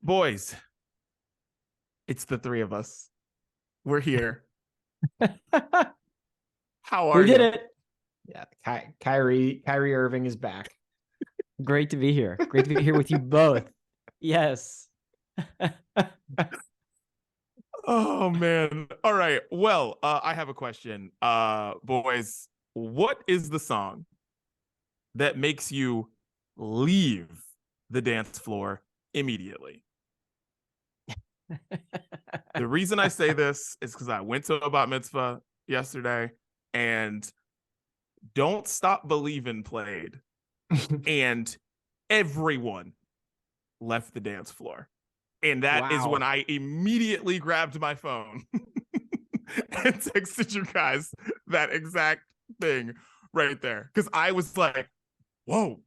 Boys, it's the three of us. We're here. How are We did you? it. Yeah, Kyrie Irving is back. Great to be here. Great to be here with you both. Yes. Oh man. All right. Well, I have a question. Boys, what is the song that makes you leave the dance floor immediately? The reason I say this is because I went to a bat mitzvah yesterday and Don't Stop Believin' played, and everyone left the dance floor. And that is when I immediately grabbed my phone and texted you guys that exact thing right there. Because I was like, whoa,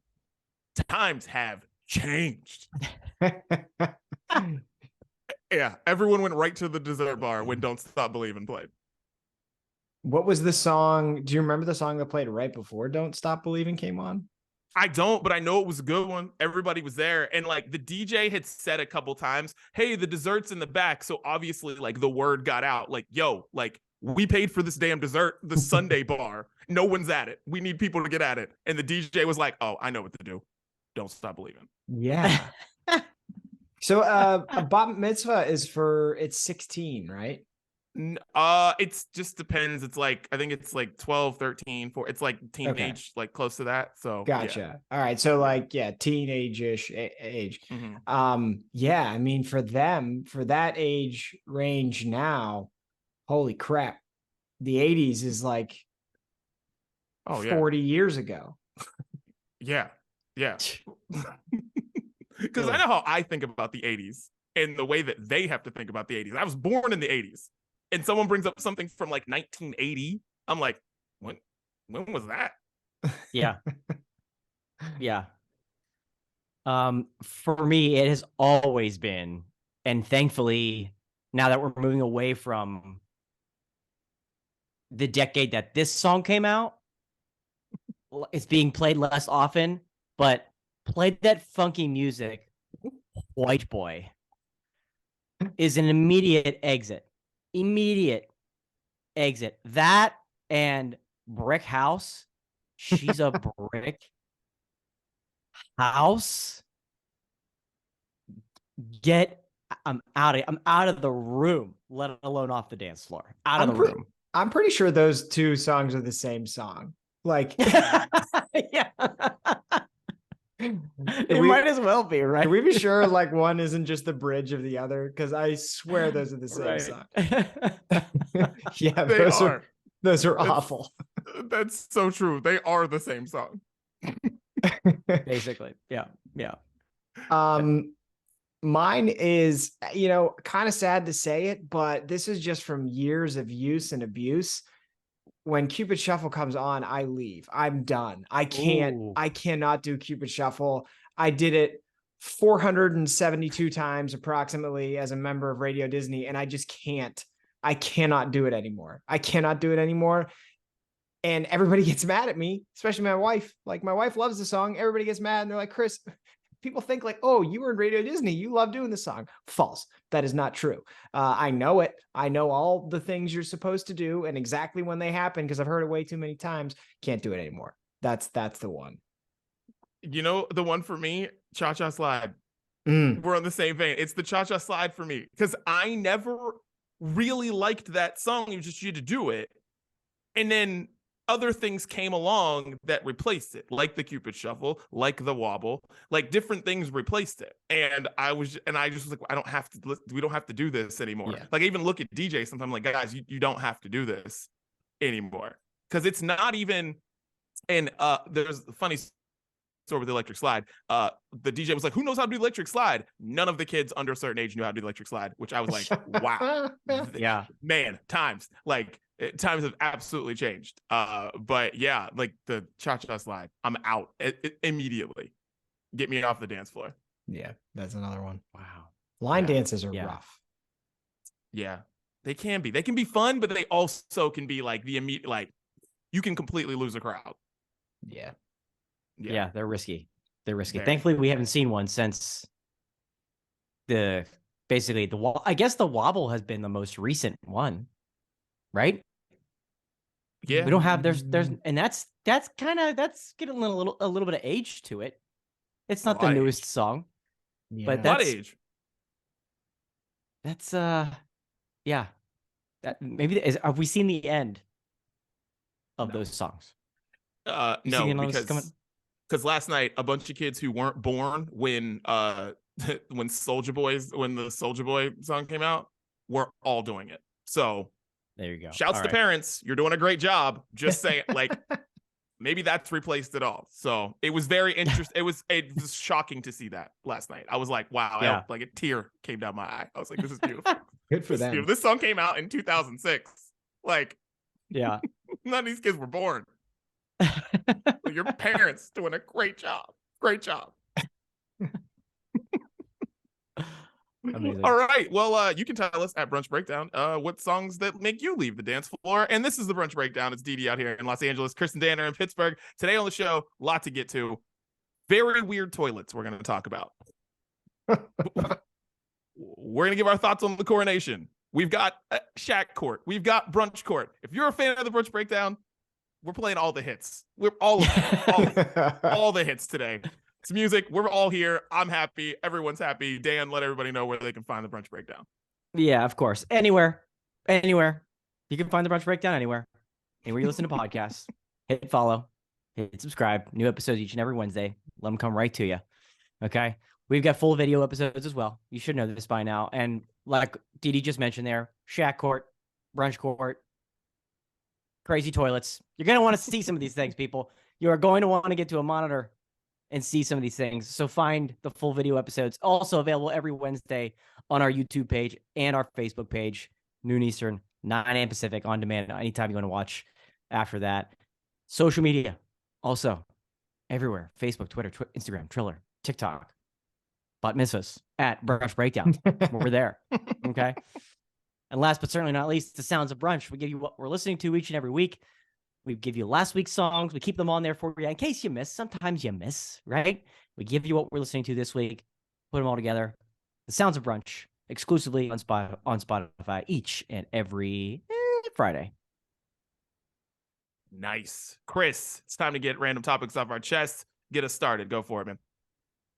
times have changed. Yeah, everyone went right to the dessert bar when Don't Stop Believin' played. What was the song? Do you remember the song that played right before Don't Stop Believing came on? I don't, but I know it was a good one. Everybody was there. And like the DJ had said a couple times, hey, the dessert's in the back. So obviously, like the word got out, like, yo, like we paid for this damn dessert, the Sunday bar. No one's at it. We need people to get at it. And the DJ was like, oh, I know what to do. Don't Stop Believing. Yeah. So a bat mitzvah is it's 16, right? It's just depends. It's like, I think it's like 12, 13, 4. It's like teenage, like close to that. So gotcha. Yeah. All right. So like, yeah, teenage-ish age. Mm-hmm. Yeah, I mean, for them, for that age range now, holy crap. The 80s is like 40 years ago. Yeah. Because I know how I think about the 80s and the way that they have to think about the 80s. I was born in the 80s. And someone brings up something from like 1980. I'm like, when was that? Yeah. Yeah. For me, it has always been, and thankfully, now that we're moving away from the decade that this song came out, it's being played less often, but played that funky music, White Boy, is an immediate exit. That and Brick House. She's a brick house. I'm out of the room, let alone off the dance floor. Out of the room. I'm pretty sure those two songs are the same song. Like, yeah. It might as well be, right? Can we be sure like one isn't just the bridge of the other? Because I swear those are the same song. Yeah, those are awful. That's so true. They are the same song. Basically. Yeah. Mine is, kind of sad to say it, but this is just from years of use and abuse. When Cupid Shuffle comes on, I leave. I'm done. I cannot do Cupid Shuffle. I did it 472 times approximately as a member of Radio Disney, and I just can't. I cannot do it anymore. And everybody gets mad at me, especially my wife. Like, my wife loves the song. Everybody gets mad, and they're like, Chris, people think like, oh, you were in Radio Disney. You love doing the song. False. That is not true. I know it. I know all the things you're supposed to do and exactly when they happen because I've heard it way too many times. Can't do it anymore. That's the one. You know, the one for me, Cha-Cha Slide. We're on the same vein. It's the Cha-Cha Slide for me because I never really liked that song. It was just you had to do it. And then other things came along that replaced it, like the Cupid Shuffle, like the Wobble, like different things replaced it. And I just was like, we don't have to do this anymore. Yeah. Like I even look at DJ sometimes, like, guys, you don't have to do this anymore. Because it's not even, and there's a funny story with the electric slide. The DJ was like, who knows how to do the electric slide? None of the kids under a certain age knew how to do the electric slide, which I was like, wow. Yeah. Man, times have absolutely changed. But yeah, like the Cha-Cha Slide, I'm out immediately. Get me off the dance floor. Yeah, that's another one. Wow. Line dances are rough. Yeah, they can be. They can be fun, but they also can be like the immediate, like you can completely lose a crowd. Yeah, they're risky. Thankfully, we haven't seen one since basically I guess the wobble has been the most recent one, right? Yeah. We don't have and that's getting a little bit of age to it. It's not the newest song, but What age? That's yeah. That maybe have we seen the end of those songs? No, because last night a bunch of kids who weren't born when when the Soldier Boy song came out were all doing it. So there you go. Shouts to parents, you're doing a great job. Just saying, like maybe that's replaced it all. So it was very interesting. It was shocking to see that last night. I was like, wow, yeah. Like a tear came down my eye. I was like, this is beautiful. Good for them. This song came out in 2006. Like, yeah, none of these kids were born. Your parents doing a great job. Great job. Amazing. All right. Well, you can tell us at Brunch Breakdown what songs that make you leave the dance floor. And this is the Brunch Breakdown. It's Dee out here in Los Angeles. Chris and Dan are in Pittsburgh. Today on the show, a lot to get to. Very weird toilets we're going to talk about. We're going to give our thoughts on the Coronation. We've got Shaq Court. We've got Brunch Court. If you're a fan of the Brunch Breakdown, we're playing all the hits. We're all the hits today. It's music. We're all here. I'm happy. Everyone's happy. Dan, let everybody know where they can find the Brunch Breakdown. Yeah, of course. Anywhere. You can find the Brunch Breakdown anywhere you listen to podcasts. Hit follow. Hit subscribe. New episodes each and every Wednesday. Let them come right to you. Okay? We've got full video episodes as well. You should know this by now. And like Dee just mentioned there, Shaq Court, Brunch Court, crazy toilets. You're going to want to see some of these things, people. You are going to want to get to a monitor and see some of these things. So find the full video episodes, also available every Wednesday on our YouTube page and our Facebook page, noon Eastern, 9 a.m. Pacific, on demand, anytime you want to watch after that. Social media, also everywhere, Facebook, Twitter, Instagram, Triller, TikTok, Bat Mitzvahs, at Brunch Breakdown. We're there, okay? And last but certainly not least, the Sounds of Brunch. We give you what we're listening to each and every week. We give you last week's songs. We keep them on there for you in case you miss. Sometimes you miss, right? We give you what we're listening to this week, put them all together. The Sounds of Brunch, exclusively on Spotify each and every Friday. Nice. Chris, it's time to get random topics off our chest. Get us started. Go for it, man.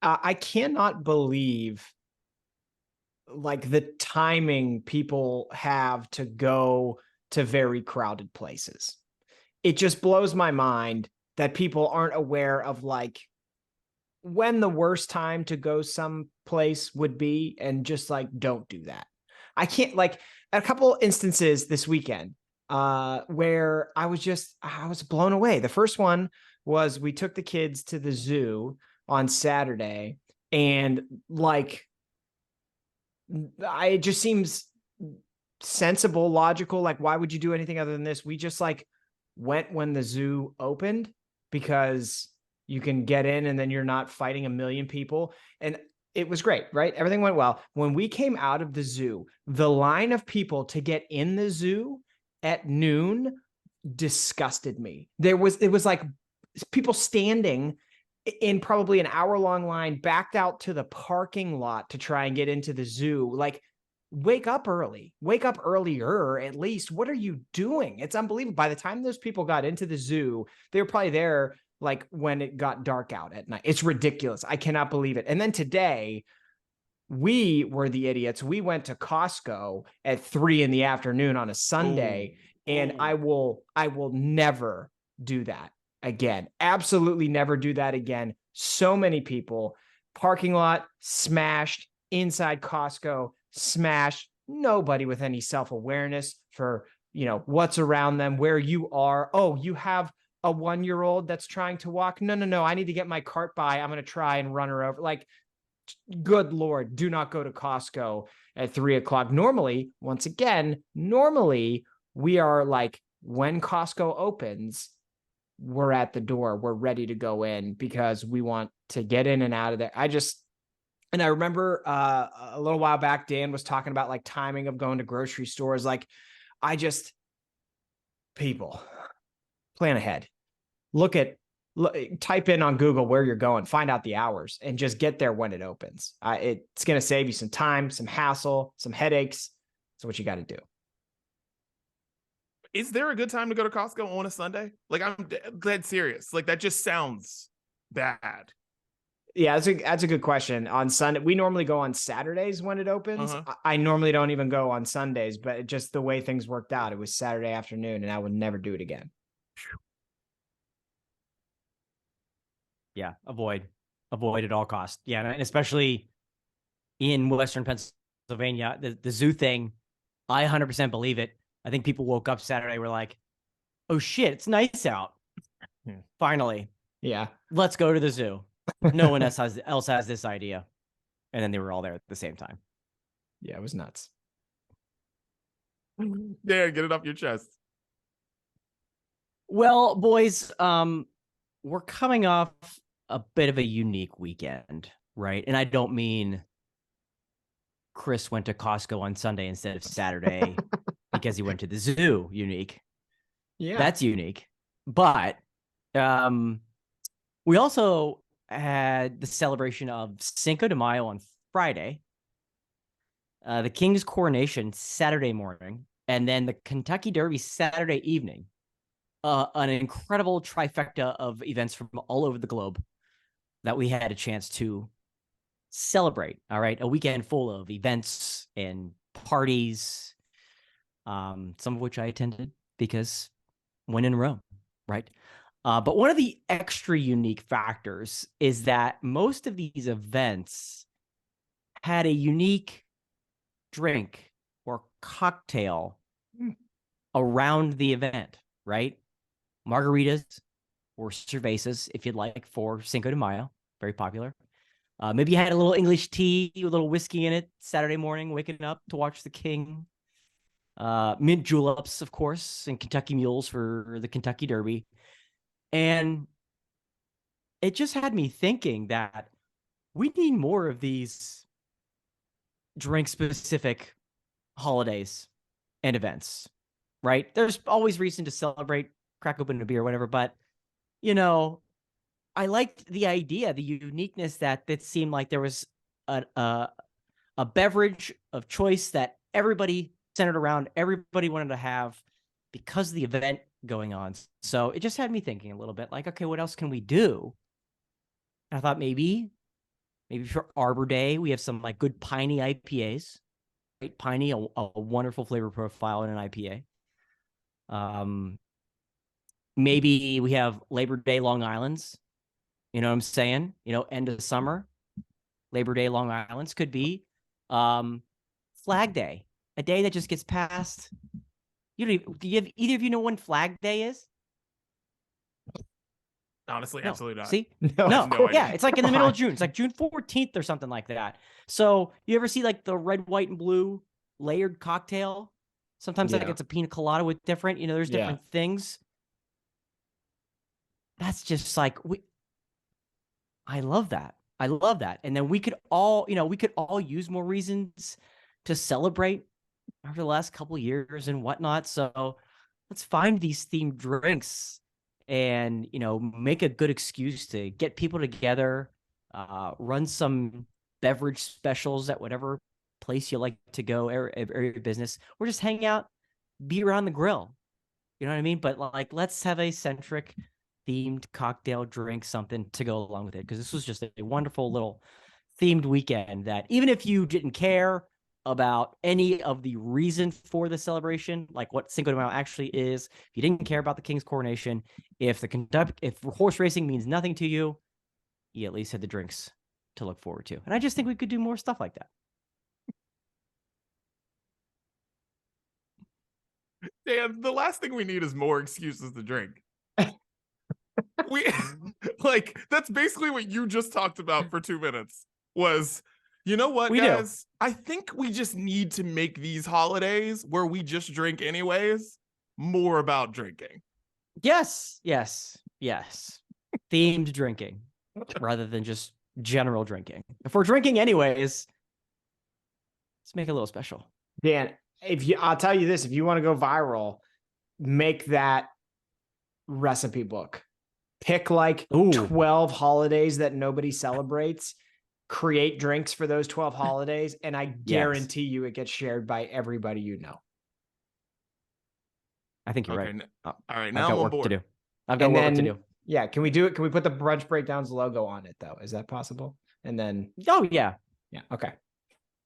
I cannot believe like the timing people have to go to very crowded places. It just blows my mind that people aren't aware of like when the worst time to go someplace would be, and just like don't do that. I can't, like, a couple instances this weekend where I was blown away. The first one was we took the kids to the zoo on Saturday, and like it just seems sensible, logical. Like, why would you do anything other than this? We just like went when the zoo opened because you can get in and then you're not fighting a million people. And it was great, right? Everything went well. When we came out of the zoo, the line of people to get in the zoo at noon disgusted me. It was like people standing in probably an hour-long line backed out to the parking lot to try and get into the zoo. Like, wake up earlier, at least. What are you doing? It's unbelievable. By the time those people got into the zoo, they were probably there like when it got dark out at night. It's ridiculous. I cannot believe it. And then today, we were the idiots. We went to Costco at 3 p.m. on a Sunday. Ooh. And I will never do that again. Absolutely never do that again. So many people, parking lot smashed, inside Costco smashed, nobody with any self-awareness for, what's around them, where you are. Oh, you have a 1-year-old that's trying to walk. No. I need to get my cart by. I'm going to try and run her over. Like, good Lord, do not go to Costco at 3 o'clock. Normally, we are like, when Costco opens, we're at the door. We're ready to go in because we want to get in and out of there. And I remember a little while back, Dan was talking about like timing of going to grocery stores. Like, people, plan ahead. Look at type in on Google where you're going, find out the hours, and just get there when it opens. It's going to save you some time, some hassle, some headaches. That's what you got to do. Is there a good time to go to Costco on a Sunday? Like, I'm dead serious. Like, that just sounds bad. Yeah, that's a good question. On Sunday, we normally go on Saturdays when it opens. I normally don't even go on Sundays, but just the way things worked out, it was Saturday afternoon, and I would never do it again. Yeah, avoid at all costs. Yeah, and especially in Western Pennsylvania, the zoo thing, I 100% believe it. I think people woke up Saturday, were like, oh shit, it's nice out. Finally. Yeah. Let's go to the zoo. No one else has this idea. And then they were all there at the same time. Yeah, it was nuts. Yeah, get it off your chest. Well, boys, we're coming off a bit of a unique weekend, right? And I don't mean Chris went to Costco on Sunday instead of Saturday because he went to the zoo. Unique. Yeah. That's unique. But we also had the celebration of Cinco de Mayo on Friday, the King's Coronation Saturday morning, and then the Kentucky Derby Saturday evening. An incredible trifecta of events from all over the globe that we had a chance to celebrate. All right. A weekend full of events and parties, some of which I attended because when in Rome, right? But one of the extra unique factors is that most of these events had a unique drink or cocktail around the event, right? Margaritas or cervezas, if you'd like, for Cinco de Mayo. Very popular. Maybe you had a little English tea with a little whiskey in it Saturday morning, waking up to watch the King. Mint juleps, of course, and Kentucky mules for the Kentucky Derby. And it just had me thinking that we need more of these drink-specific holidays and events, right? There's always reason to celebrate, crack open a beer, whatever. But, you know, I liked the idea, the uniqueness that it seemed like there was a beverage of choice that everybody centered around, everybody wanted to have because of the event going on. So it just had me thinking a little bit like, okay, what else can we do? And I thought maybe for Arbor Day, we have some like good piney IPAs, right? Piney, a wonderful flavor profile in an IPA. Maybe we have Labor Day Long Islands. You know what I'm saying? You know, end of summer, Labor Day Long Islands could be Flag Day, a day that just gets passed. Do you have either of you know when Flag Day is? Honestly, no. Absolutely not. See? No. Yeah, it's like in the middle of June. It's like June 14th or something like that. So you ever see like the red, white, and blue layered cocktail? Sometimes like it's a pina colada with different, there's different things. That's just like I love that. I love that. And then we could all use more reasons to celebrate over the last couple of years and whatnot. So let's find these themed drinks and, make a good excuse to get people together, run some beverage specials at whatever place you like to go, or your business, or just hang out, be around the grill. You know what I mean? But like, let's have a centric themed cocktail drink, something to go along with it. Because this was just a wonderful little themed weekend that even if you didn't care about any of the reason for the celebration, like what Cinco de Mayo actually is, if you didn't care about the King's Coronation, if horse racing means nothing to you, you at least had the drinks to look forward to. And I just think we could do more stuff like that. Dan, the last thing we need is more excuses to drink. We that's basically what you just talked about for 2 minutes was, you know what, guys? I think we just need to make these holidays where we just drink anyways more about drinking. Yes. Themed drinking rather than just general drinking. If we're drinking anyways, let's make it a little special. Dan, I'll tell you this, if you want to go viral, make that recipe book. Pick like Ooh. 12 holidays that nobody celebrates, create drinks for those 12 holidays, and I guarantee you it gets shared by everybody you know. I think you're right. All right, I've now got I'm on work board. to do. I've got work to do. Yeah, can we do it? Can we put the Brunch Breakdowns logo on it though? Is that possible? And then yeah, okay.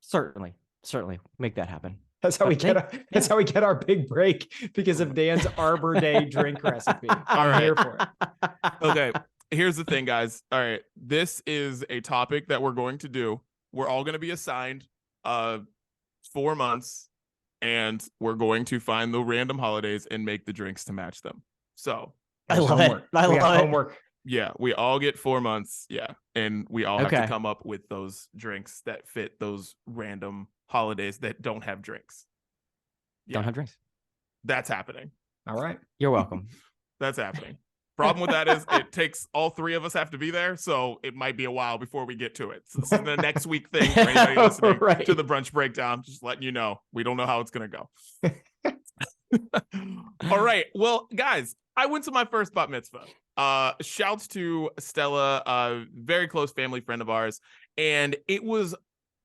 certainly make that happen. That's how we get our big break because of Dan's Arbor Day drink recipe. I'm here for it. Okay, here's the thing, guys. All right, this is a topic that we're going to do. We're all going to be assigned 4 months, and we're going to find the random holidays and make the drinks to match them. So I love it. I love homework. Yeah, we all get 4 months. Yeah, and we all have to come up with those drinks that fit those random holidays that don't have drinks. Yeah. Don't have drinks. That's happening. All right. You're welcome. That's happening. Problem with that is it takes all 3 of us have to be there, so it might be a while before we get to it. So this is the next week thing for anybody listening to the Brunch Breakdown. Just letting you know, we don't know how it's gonna go. All right. Well, guys, I went to my first bat mitzvah. Shouts to Stella, a very close family friend of ours, and it was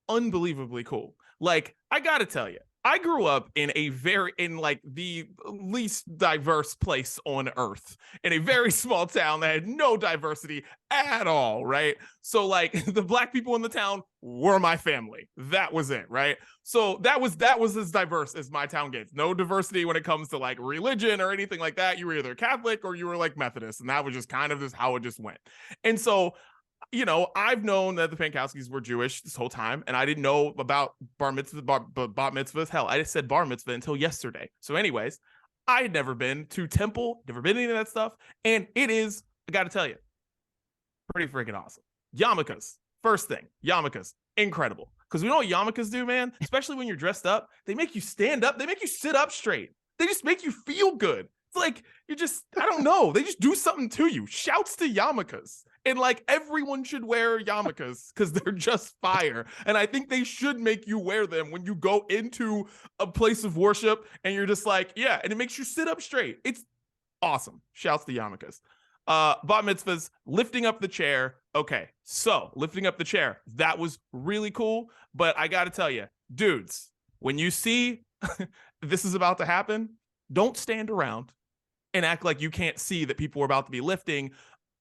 unbelievably cool. Like, I gotta tell you, I grew up in like the least diverse place on earth, in a very small town that had no diversity at all, right? So like the black people in the town were my family. That was it, right? So that was as diverse as my town gets. No diversity when it comes to like religion or anything like that. You were either Catholic or you were like Methodist, and that was just kind of just how it just went. And so, you know, I've known that the Pankowskis were Jewish this whole time, and I didn't know about bar mitzvah, bat mitzvahs. Hell, I just said bar mitzvah until yesterday. So anyways, I had never been to temple, never been any of that stuff, and it is, I gotta tell you, pretty freaking awesome. Yamakas, first thing, Yamakas, incredible. Because we know what Yamakas do, man, especially when you're dressed up, they make you stand up, they make you sit up straight. They just make you feel good. It's like, you're just, I don't know, they just do something to you. Shouts to Yamakas. And like everyone should wear Yamakas because they're just fire. And I think they should make you wear them when you go into a place of worship and you're just like, yeah, and it makes you sit up straight. It's awesome. Shouts to Yamakas. Bat mitzvahs, lifting up the chair. Okay, so lifting up the chair, that was really cool. But I got to tell you, dudes, when you see this is about to happen, don't stand around and act like you can't see that people are about to be lifting.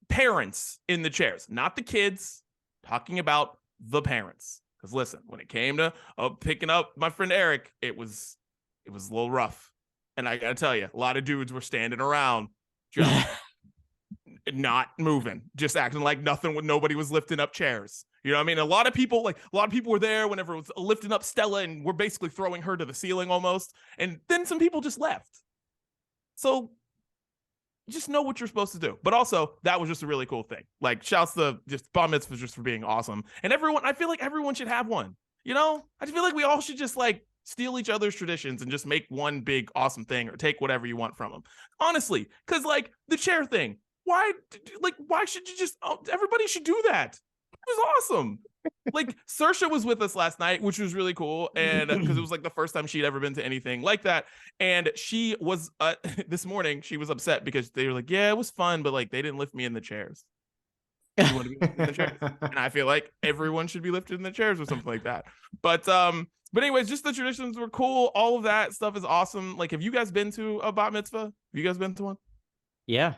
Parents in the chairs, not the kids, talking about the parents. Because listen, when it came to picking up my friend Eric, it was a little rough. And I gotta tell you, a lot of dudes were standing around just not moving, just acting like nothing when nobody was lifting up chairs. You know what I mean? A lot of people were there whenever it was lifting up Stella, and we're basically throwing her to the ceiling almost. And then some people just left. So just know what you're supposed to do. But also, that was just a really cool thing. Like, shouts to just bar mitzvahs just for being awesome. And everyone, I feel like everyone should have one. You know? I just feel like we all should just like steal each other's traditions and just make one big awesome thing, or take whatever you want from them. Honestly, because like the chair thing, why should you just, everybody should do that. It was awesome. Like, Saoirse was with us last night, which was really cool, and because it was like the first time she'd ever been to anything like that. And she was this morning, she was upset because they were like, yeah, it was fun, but like they didn't lift me in the chairs. You want to be lifted in the chairs? And I feel like everyone should be lifted in the chairs or something like that. But anyways, just the traditions were cool. All of that stuff is awesome. Like, have you guys been to a bat mitzvah? Have you guys been to one? Yeah,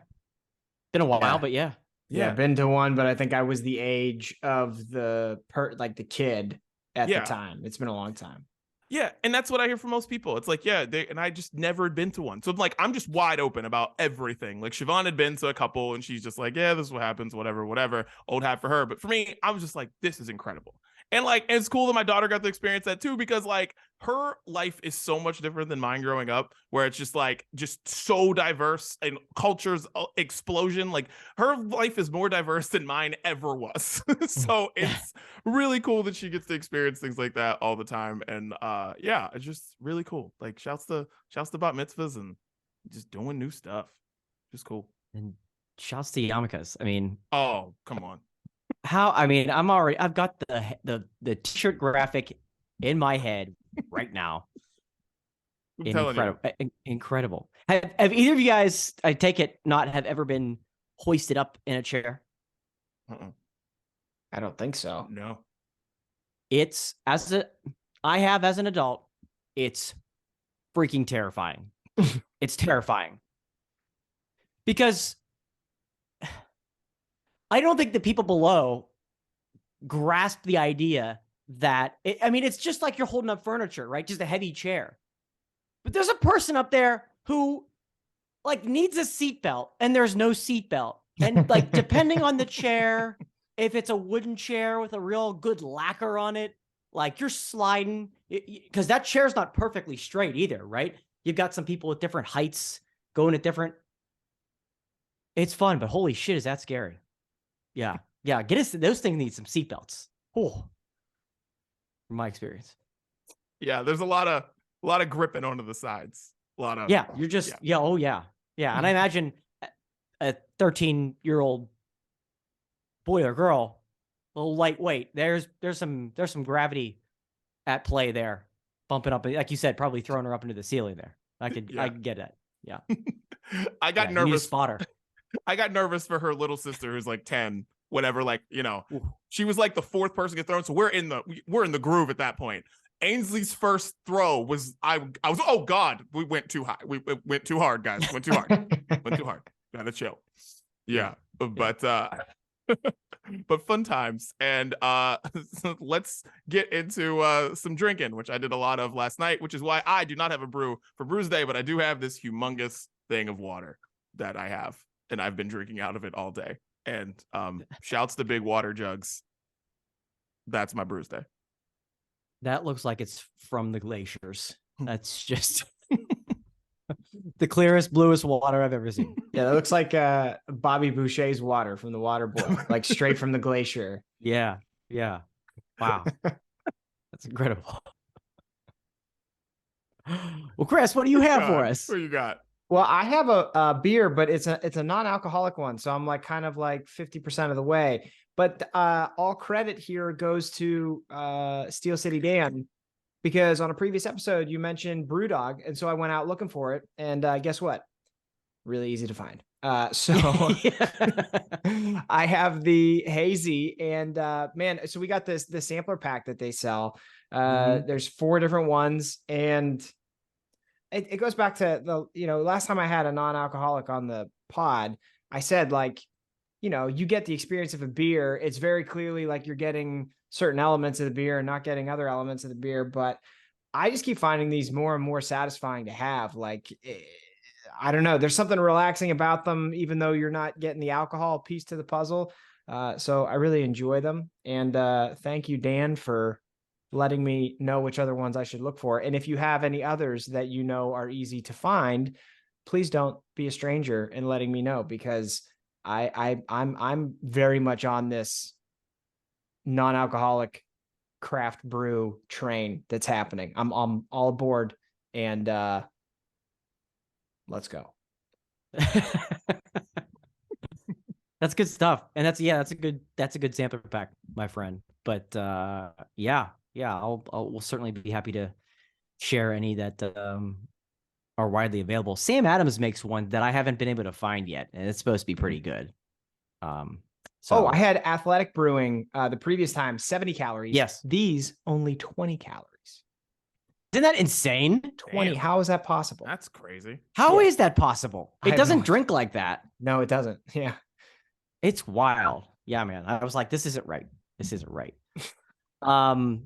been a while, but yeah. Yeah, been to one, but I think I was the age of the the kid at the time. It's been a long time. Yeah, and that's what I hear from most people. It's like, yeah, and I just never had been to one. So like, I'm just wide open about everything. Like, Siobhan had been to a couple, and she's just like, yeah, this is what happens, whatever. Old hat for her. But for me, I was just like, this is incredible. And like, and it's cool that my daughter got to experience that too, because like her life is so much different than mine growing up, where it's just like, just so diverse and cultures explosion. Like, her life is more diverse than mine ever was. So it's really cool that she gets to experience things like that all the time. And yeah, it's just really cool. Like, shouts to bat mitzvahs and just doing new stuff. Just cool. And shouts to Yamakas. I mean, oh, come on. I've got the t-shirt graphic in my head right now. Incredible. Have either of you guys, I take it, not have ever been hoisted up in a chair? I don't think so. No. I have as an adult, it's freaking terrifying. It's terrifying. Because I don't think the people below grasp the idea that, it's just like you're holding up furniture, right? Just a heavy chair. But there's a person up there who like needs a seatbelt and there's no seatbelt. And like, depending on the chair, if it's a wooden chair with a real good lacquer on it, like you're sliding, because that chair's not perfectly straight either, right? You've got some people with different heights going at different. It's fun, but holy shit, is that scary? Yeah. Yeah. Those things need some seatbelts. Oh, from my experience. Yeah. There's a lot of gripping onto the sides. A lot of. Yeah. You're just, yeah. Oh yeah. Yeah. And I imagine a 13-year-old boy or girl, a little lightweight. There's some gravity at play there, bumping up, like you said, probably throwing her up into the ceiling there. I could get it. Yeah. I got nervous. Spotter. I got nervous for her little sister who's like 10. Whatever, like, she was like the fourth person to get thrown. So we're in the groove at that point. Ainsley's first throw was I was, oh God, we went too high. We went too hard, guys. Went too hard. Gotta chill. Yeah. But but fun times. And let's get into some drinking, which I did a lot of last night, which is why I do not have a brew for Brews Day, but I do have this humongous thing of water that I have, and I've been drinking out of it all day. And shouts to big water jugs. That's my Brews Day. That looks like it's from the glaciers. That's just the clearest, bluest water I've ever seen. Yeah, it looks like Bobby Boucher's water from the water boy, like straight from the glacier. Yeah. Yeah. Wow. That's incredible. Well, Chris, what do you have for us? What do you got? Well, I have a beer, but it's a non-alcoholic one. So I'm like kind of like 50% of the way. But all credit here goes to Steel City Dan, because on a previous episode, you mentioned Brewdog. And so I went out looking for it. And guess what? Really easy to find. So I have the hazy, and man, so we got the sampler pack that they sell. There's 4 different ones, and it goes back to the, last time I had a non-alcoholic on the pod, I said, like, you get the experience of a beer. It's very clearly like you're getting certain elements of the beer and not getting other elements of the beer. But I just keep finding these more and more satisfying to have. Like, I don't know, there's something relaxing about them, even though you're not getting the alcohol piece to the puzzle. So I really enjoy them. And thank you, Dan, for letting me know which other ones I should look for. And if you have any others that are easy to find, please don't be a stranger in letting me know, because I'm very much on this non-alcoholic craft brew train that's happening. I'm all aboard, and let's go. That's good stuff. And that's a good sampler pack, my friend. But we'll certainly be happy to share any that are widely available. Sam Adams makes one that I haven't been able to find yet, and it's supposed to be pretty good. I had Athletic Brewing the previous time, 70 calories. Yes. These only 20 calories. Isn't that insane? 20. Damn. How is that possible? That's crazy. How is that possible? It doesn't drink like that. No, it doesn't. Yeah. It's wild. Yeah, man. I was like, this isn't right. I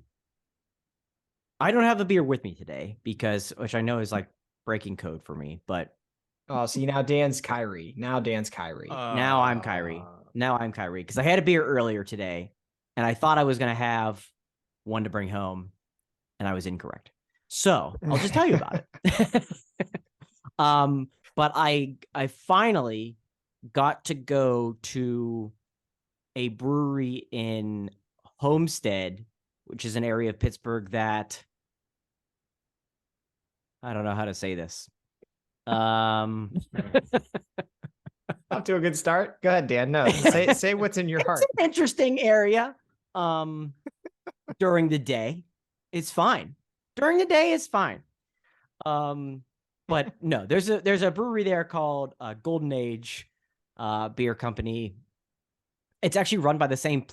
don't have the beer with me today which I know is like breaking code for me, but see, now Dan's Kyrie. Now I'm Kyrie. Because I had a beer earlier today, and I thought I was going to have one to bring home, and I was incorrect. So I'll just tell you about it. But I finally got to go to a brewery in Homestead, which is an area of Pittsburgh that I don't know how to say this. Off to a good start. Go ahead, Dan. No, say what's in your heart. It's an interesting area. During the day, it's fine. But no, there's a brewery there called Golden Age. beer company. It's actually run by the same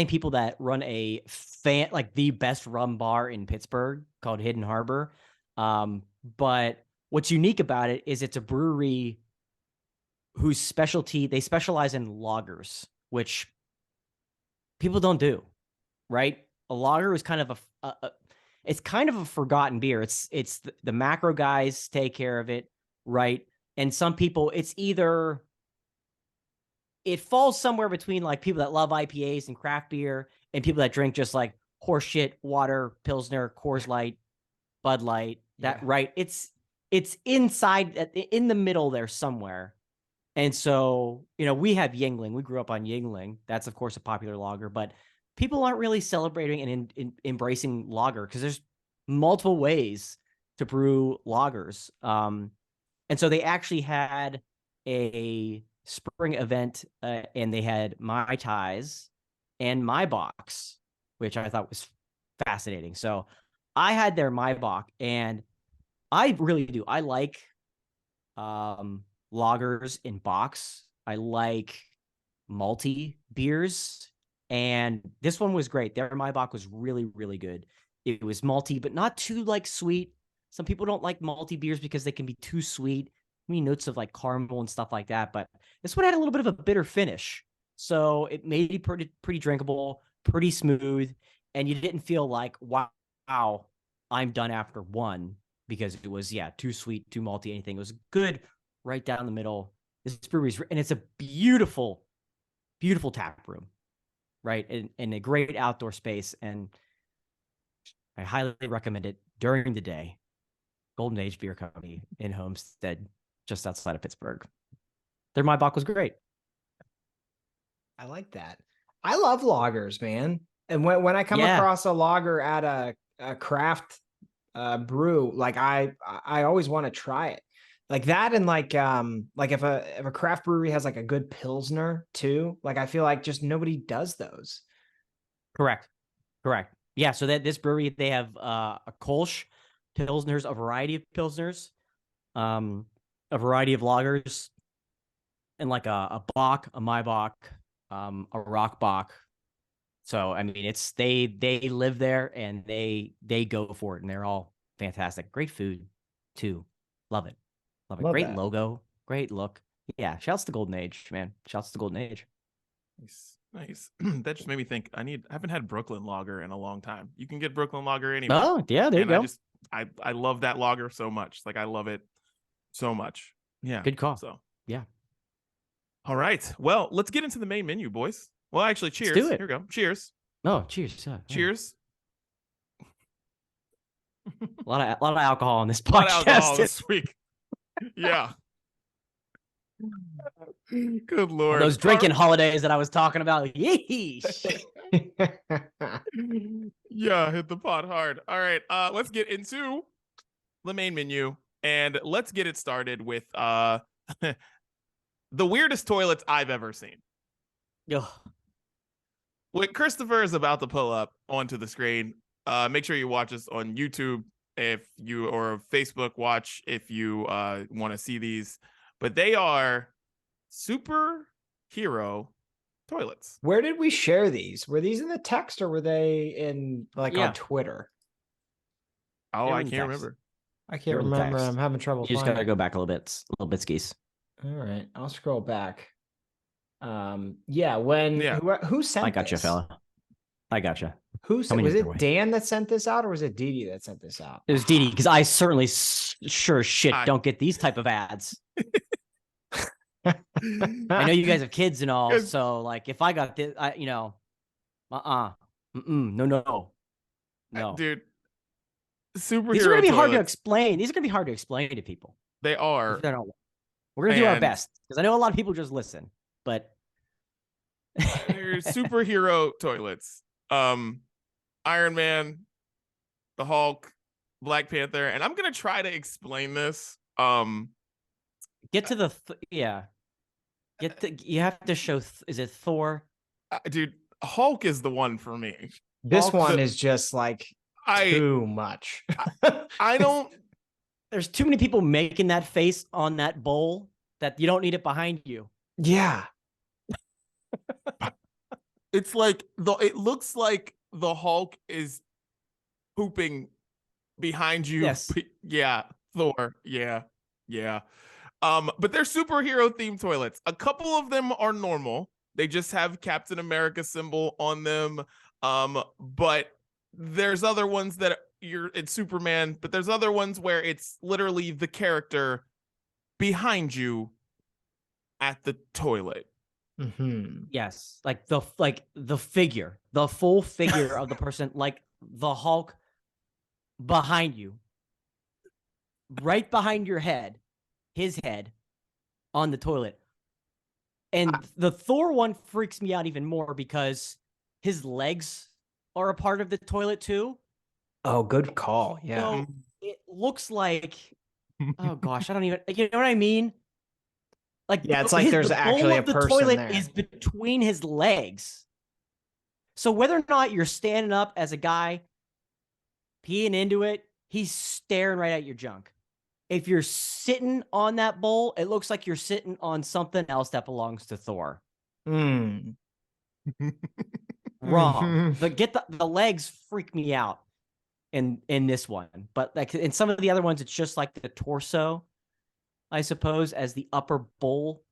people that run the best rum bar in Pittsburgh called Hidden Harbor. But what's unique about it is it's a brewery whose specialty, they specialize in lagers, which people don't do, right? A lager is kind of it's kind of a forgotten beer. It's the macro guys take care of it, right? And some people, it's either it falls somewhere between like people that love IPAs and craft beer and people that drink just like horseshit, water, Pilsner, Coors Light, Bud Light. Right? It's inside in the middle there somewhere. And so, we have Yuengling. We grew up on Yuengling. That's of course a popular lager, but people aren't really celebrating and embracing lager because there's multiple ways to brew lagers. And so they actually had a spring event and they had Mai Tais and Mai Box, which I thought was fascinating. So I had their Mai Bock, and I really do. I like lagers in box. I like malty beers, and this one was great. Their Mai Bock was really, really good. It was malty, but not too like sweet. Some people don't like malty beers because they can be too sweet. Notes of like caramel and stuff like that, but this one had a little bit of a bitter finish, so it made it pretty drinkable, pretty smooth, and you didn't feel like, wow, I'm done after one, because it was too sweet, too malty, anything. It was good right down the middle. This brewery's, and it's a beautiful tap room, right, and a great outdoor space, and I highly recommend it during the day. Golden Age Beer Company in Homestead, just outside of Pittsburgh. Their Mai Bock was great. I like that. I love lagers, man. And when I come across a lager at a craft brew, like I always want to try it. Like that, and like if a craft brewery has like a good Pilsner too, like I feel like just nobody does those. Correct. Yeah, so that this brewery, they have a Kolsch Pilsners, a variety of Pilsners, a variety of lagers, and like a Bock, a Mai Bock, a Rock Bock. So I mean, it's they live there and they go for it, and they're all fantastic. Great food too. Love it. Great that. Logo, great look. Yeah, shouts to Golden Age, man. Shouts to Golden Age. Nice. That just made me think. I haven't had Brooklyn Lager in a long time. You can get Brooklyn Lager anywhere. Oh yeah, there you go. I love that lager so much. Like I love it so much. Yeah. Good call. So yeah. All right. Well, let's get into the main menu, boys. Well, actually, cheers. Let's do it. Here we go. Cheers. Oh, cheers. Cheers. A lot of alcohol on this podcast. A lot of alcohol this week. Yeah. Good Lord. Those drinking holidays that I was talking about. Yeesh. Yeah, hit the pot hard. All right. Let's get into the main menu, and let's get it started with the weirdest toilets I've ever seen. Ugh. What Christopher is about to pull up onto the screen, make sure you watch us on YouTube or Facebook watch if you want to see these. But they are superhero toilets. Where did we share these? Were these in the text or were they in on Twitter? Oh, I can't remember. I can't remember. I'm having trouble. You just gotta go back a little bit skis. All right, I'll scroll back. Who sent? I got this? you, fella. I got you. Who sent? Was it Dan that sent this out, or was it Didi that sent this out? It was Didi, because I certainly sure as shit don't get these type of ads. I know you guys have kids and all, so like if I got this, no, dude. Superhero. These are gonna be hard to explain. These are gonna be hard to explain to people. They are. We're gonna do our best, because I know a lot of people just listen, but they're superhero toilets. Iron Man, the Hulk, Black Panther, and I'm gonna try to explain this. Get to the you have to show. Is it Thor? Dude, Hulk is the one for me. This Hulk is just like too much. I don't. There's too many people making that face on that bowl that you don't need it behind you. Yeah. It's like it looks like the Hulk is pooping behind you. Yes. Yeah, Thor. Yeah. Yeah. But they're superhero themed toilets. A couple of them are normal. They just have Captain America symbol on them. But there's other ones that it's Superman, but there's other ones where it's literally the character behind you at the toilet. Mm-hmm. Yes, like the figure, the full figure of the person, like the Hulk behind you, right behind your head, his head on the toilet. And the Thor one freaks me out even more because his legs are a part of the toilet too. Oh, good call. Yeah. So it looks like, oh gosh, I don't even, you know what I mean? Like, yeah, it's like there's the actually bowl a of the person toilet there. is between his legs. So whether or not you're standing up as a guy peeing into it, he's staring right at your junk. If you're sitting on that bowl, it looks like you're sitting on something else that belongs to Thor. Mm. Wrong. But the legs freak me out in this one. But like in some of the other ones, it's just like the torso, I suppose, as the upper bowl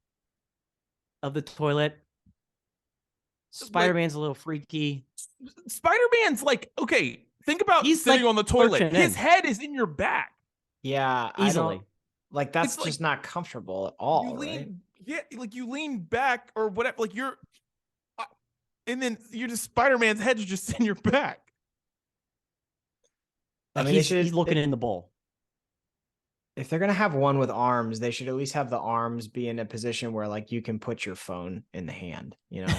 of the toilet. Spider-Man's a little freaky. Spider-Man's like, okay, think about He's sitting like on the toilet. lurching His in. head is in your back. Yeah, Easily. I don't, like that's It's just like not comfortable at all, You lean, right? yeah, like you lean back or whatever, like and then you're just Spider-Man's head's just in your back. I Like mean, he's looking in the bowl. If they're gonna have one with arms, they should at least have the arms be in a position where like you can put your phone in the hand, you know?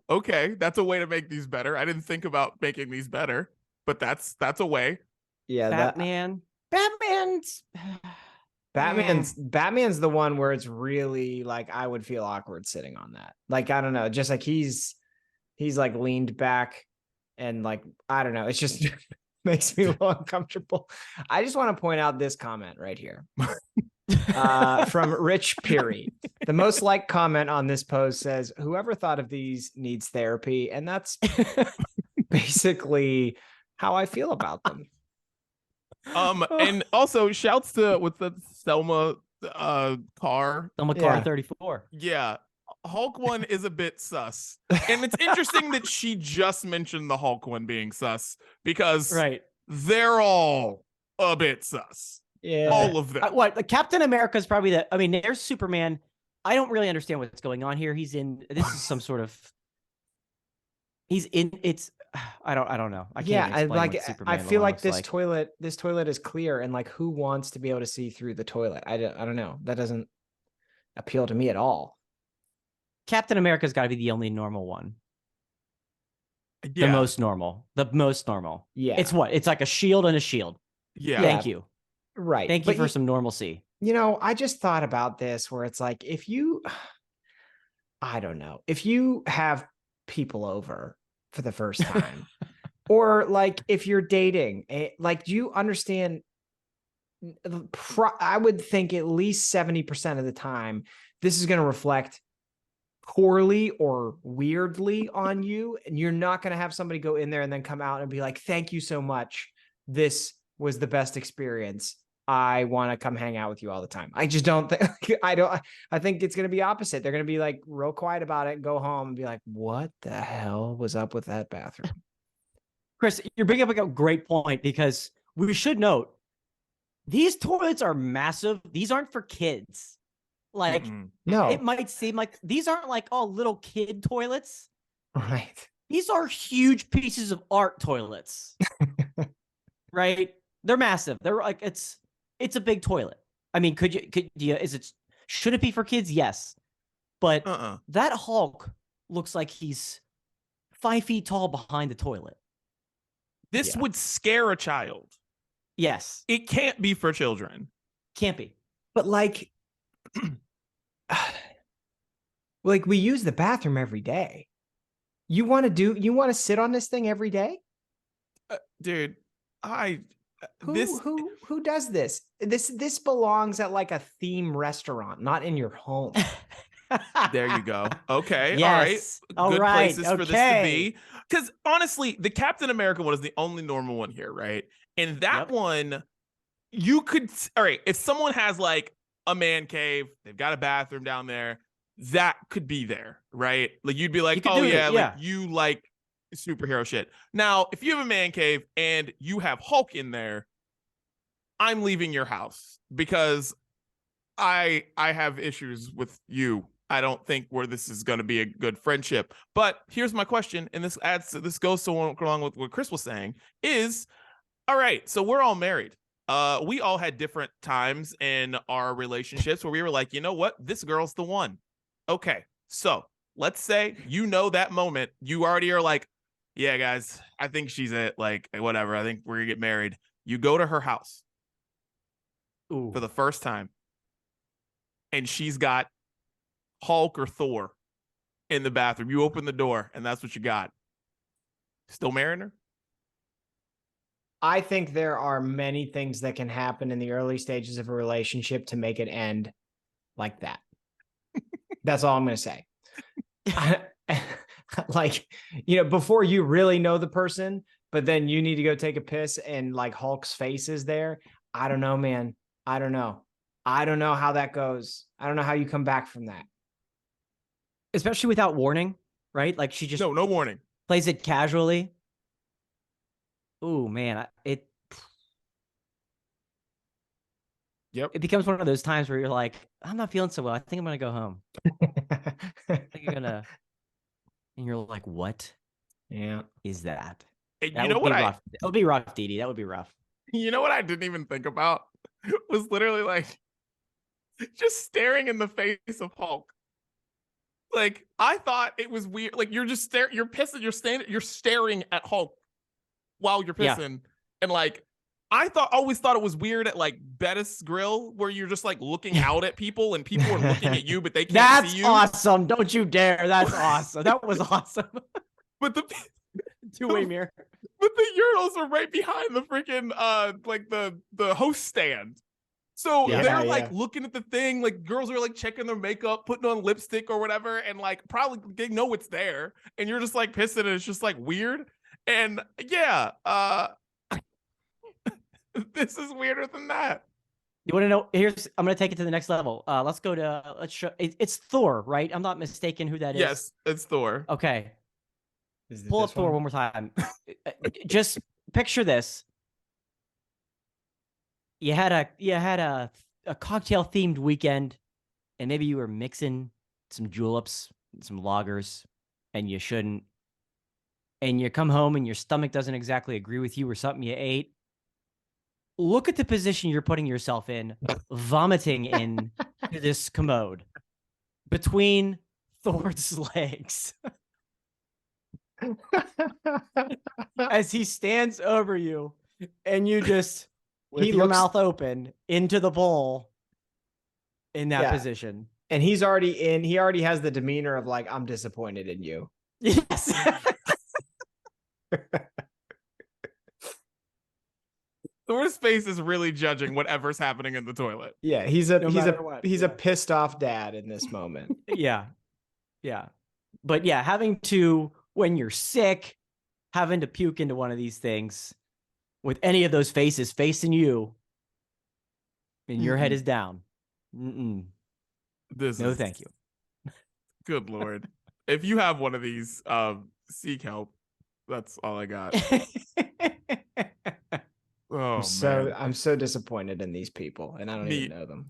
Okay, that's a way to make these better. I didn't think about making these better, but that's a way. Yeah, Batman's the one where it's really like I would feel awkward sitting on that. Like I don't know, just like he's like leaned back and like I don't know, it's just makes me a little uncomfortable. I just want to point out this comment right here. From Rich Peary. The most liked comment on this post says, "Whoever thought of these needs therapy," and that's basically how I feel about them. And also shouts to with the Selma car. Selma car 34. Yeah. Hulk one is a bit sus. And it's interesting that she just mentioned the Hulk one being sus because they're all a bit sus. Yeah. All of them. What Captain America is probably I mean, there's Superman. I don't really understand what's going on here. This is some sort of I don't know. I can't explain what Superman I feel like this like. toilet is clear and like who wants to be able to see through the toilet? I don't know. That doesn't appeal to me at all. Captain America's got to be the only normal one. Yeah. The most normal. Yeah. It's what? It's like a shield and a shield. Yeah. Thank you. Right. Thank you for some normalcy. You know, I just thought about this where it's like I don't know, if you have people over for the first time or like if you're dating, like, do you understand? I would think at least 70% of the time, this is going to reflect poorly or weirdly on you. And you're not going to have somebody go in there and then come out and be like, "Thank you so much. This was the best experience. I want to come hang out with you all the time." I just don't think, I think it's going to be opposite. They're going to be like real quiet about it, go home and be like, "What the hell was up with that bathroom?" Chris, you're bringing up a great point because we should note these toilets are massive. These aren't for kids. Like, no, it might seem like these aren't like little kid toilets. Right. These are huge pieces of art toilets. Right? They're massive. They're like it's a big toilet. I mean, should it be for kids? Yes. But that Hulk looks like he's 5 feet tall behind the toilet. This would scare a child. Yes. It can't be for children. Can't be. But like we use the bathroom every day. You want to sit on this thing every day? Dude, Who does this? This belongs at like a theme restaurant, not in your home. There you go. Okay. Yes. All right. Good places for this to Okay. be. Because honestly, the Captain America one is the only normal one here, right? And that one, you could, all right, if someone has like a man cave, they've got a bathroom down there, that could be there, right? Like you'd be like, oh yeah, like you like superhero shit. Now, if you have a man cave and you have Hulk in there, I'm leaving your house because I have issues with you. I don't think where this is going to be a good friendship. But here's my question, and this goes so along with what Chris was saying, is all right, so we're all married. We all had different times in our relationships where we were like, you know what? This girl's the one. Okay, so let's say that moment, you already are like, yeah, guys, I think she's it. Like, whatever. I think we're gonna get married. You go to her house for the first time, and she's got Hulk or Thor in the bathroom. You open the door, and that's what you got. Still marrying her? I think there are many things that can happen in the early stages of a relationship to make it end like that. That's all I'm going to say. Like, before you really know the person, but then you need to go take a piss and like Hulk's face is there. I don't know, man. I don't know. I don't know how that goes. I don't know how you come back from that. Especially without warning, right? Like she just no warning. Plays it casually. Oh man, it becomes one of those times where you're like, I'm not feeling so well. I think I'm gonna go home. I think you're gonna, and you're like, what? Yeah, is that? And that would be rough. That would be rough, Dee Dee. That would be rough. You know what I didn't even think about was literally like just staring in the face of Hulk. Like I thought it was weird. Like you're just you're pissing. You're staring at Hulk while you're pissing, and like I always thought it was weird at like Bettis Grill where you're just like looking out at people and people are looking at you, but they can't see you. That's awesome! Don't you dare! That's awesome. That was awesome. But the two-way mirror. But the urinals are right behind the freaking like the host stand. So they're like looking at the thing, like girls are like checking their makeup, putting on lipstick or whatever, and like probably they know it's there, and you're just like pissing, and it's just like weird. And this is weirder than that. You want to know? I'm going to take it to the next level. Let's go to it's Thor, right? I'm not mistaken who that is. Yes, it's Thor. Okay. Pull up Thor one more time. Just picture this. You had a cocktail themed weekend, and maybe you were mixing some juleps, some lagers, and you shouldn't. And you come home and your stomach doesn't exactly agree with you or something you ate. Look at the position you're putting yourself in, vomiting in this commode between Thor's legs. As he stands over you and you just with your mouth open into the bowl in that position. And he already has the demeanor of like, I'm disappointed in you. Yes. Thor's face is really judging whatever's happening in the toilet. Yeah, he's a pissed off dad in this moment. Yeah. But having to, when you're sick, having to puke into one of these things with any of those faces facing you and your head is down. No, thank you. Good Lord. If you have one of these, seek help. That's all I got. I'm so disappointed in these people, and I don't even know them.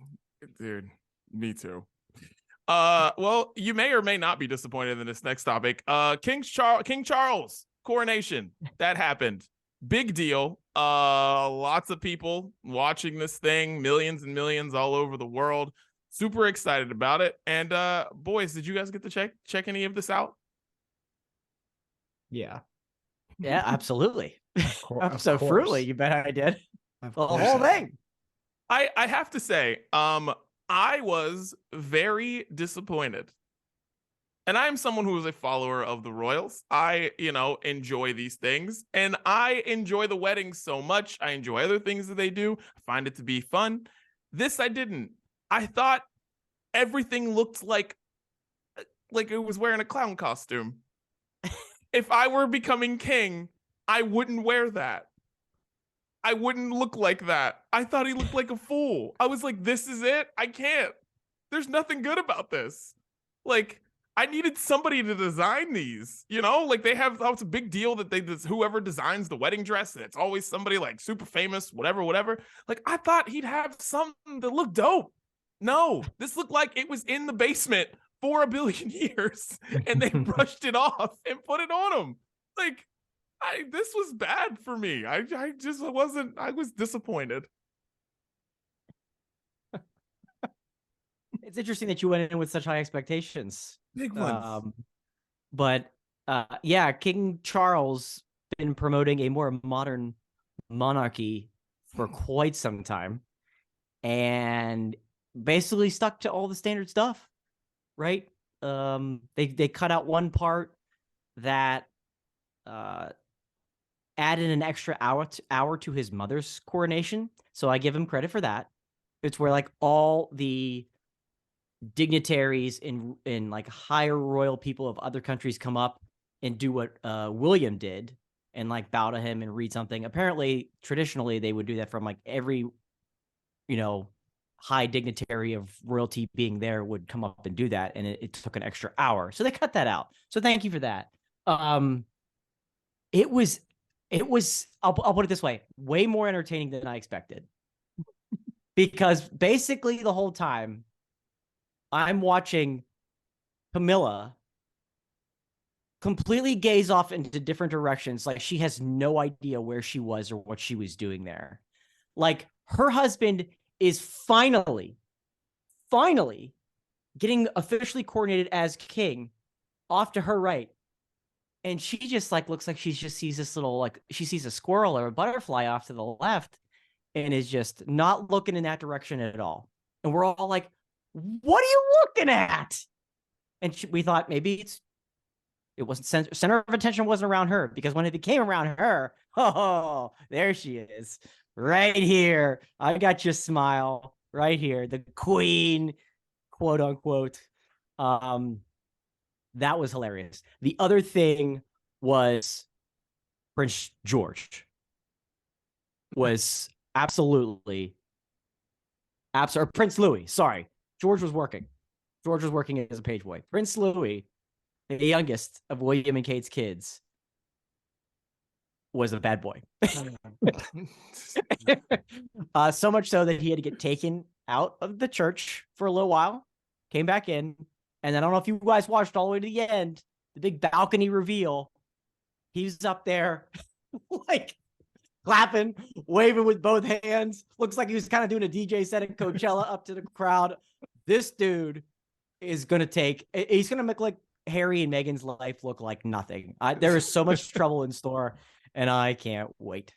Dude, me too. Well, you may or may not be disappointed in this next topic. King Charles coronation that happened. Big deal. Lots of people watching this thing, millions and millions all over the world. Super excited about it. And boys, did you guys get to check any of this out? Yeah, absolutely. Absolutely, you bet I did. The whole thing. I have to say, I was very disappointed And I am someone who is a follower of the royals. I, enjoy these things, and I enjoy the weddings so much. I enjoy other things that they do. I find it to be fun. This I didn't. I thought everything looked like it was wearing a clown costume. If I were becoming king, I wouldn't wear that. I wouldn't look like that. I thought he looked like a fool. I was like, this is it? I can't. There's nothing good about this. Like, I needed somebody to design these, they have, it's a big deal that whoever designs the wedding dress, and it's always somebody like super famous, whatever. Like, I thought he'd have something that looked dope. No, this looked like it was in the basement for a billion years and they brushed it off and put it on him. Like, this was bad for me. I was disappointed. It's interesting that you went in with such high expectations. Big ones. But King Charles been promoting a more modern monarchy for quite some time, and basically stuck to all the standard stuff, right? They cut out one part that added an extra hour to his mother's coronation, so I give him credit for that. It's where like all the dignitaries in like higher royal people of other countries come up and do what William did and like bow to him and read something. Apparently, traditionally, they would do that from like every, high dignitary of royalty being there would come up and do that. And it took an extra hour. So they cut that out. So thank you for that. It was, I'll put it this way, way more entertaining than I expected. Because basically the whole time I'm watching Camilla completely gaze off into different directions. Like she has no idea where she was or what she was doing there. Like her husband is finally getting officially coronated as king off to her right. And she just like looks like she just sees this little, like she sees a squirrel or a butterfly off to the left and is just not looking in that direction at all. And we're all like, what are you looking at? And we thought maybe it wasn't center of attention wasn't around her, because when it became around her, oh, there she is, right here. I got your smile right here, the queen, quote unquote. That was hilarious. The other thing was Prince George was absolutely or Prince Louis. Sorry, George was working as a page boy. Prince Louis, the youngest of William and Kate's kids, was a bad boy. So much so that he had to get taken out of the church for a little while, came back in, and I don't know if you guys watched all the way to the end, the big balcony reveal. He's up there, like clapping, waving with both hands. Looks like he was kind of doing a DJ set at Coachella up to the crowd. This dude is going to he's going to make like Harry and Meghan's life look like nothing. There is so much trouble in store, and I can't wait.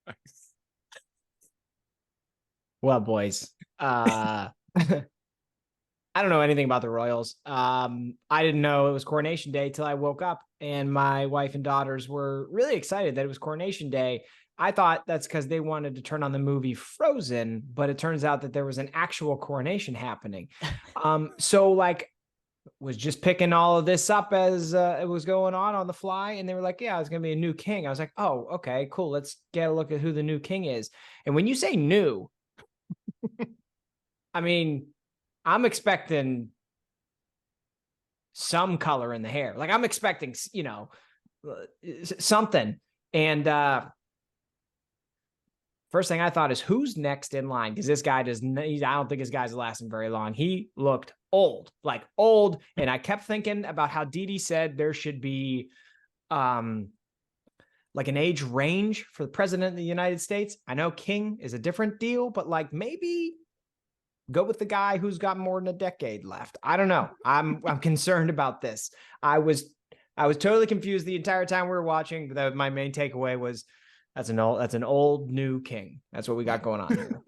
Nice. Well, boys, I don't know anything about the royals. I didn't know it was Coronation Day till I woke up, and my wife and daughters were really excited that it was Coronation Day. I thought that's because they wanted to turn on the movie Frozen, but it turns out that there was an actual coronation happening. So like, was just picking all of this up as it was going on the fly, and they were like, yeah, it's gonna be a new king. I was like, oh, okay, cool, let's get a look at who the new king is. And when you say new, I mean, I'm expecting some color in the hair. Like I'm expecting, something. And first thing I thought is, who's next in line? Because this guy I don't think his guy's lasting very long. He looked old. And I kept thinking about how Dee Dee said there should be like an age range for the president of the United States. I know king is a different deal, but like maybe go with the guy who's got more than a decade left. I don't know. I'm concerned about this. I was totally confused the entire time we were watching. But my main takeaway was that's an old new king. That's what we got going on here.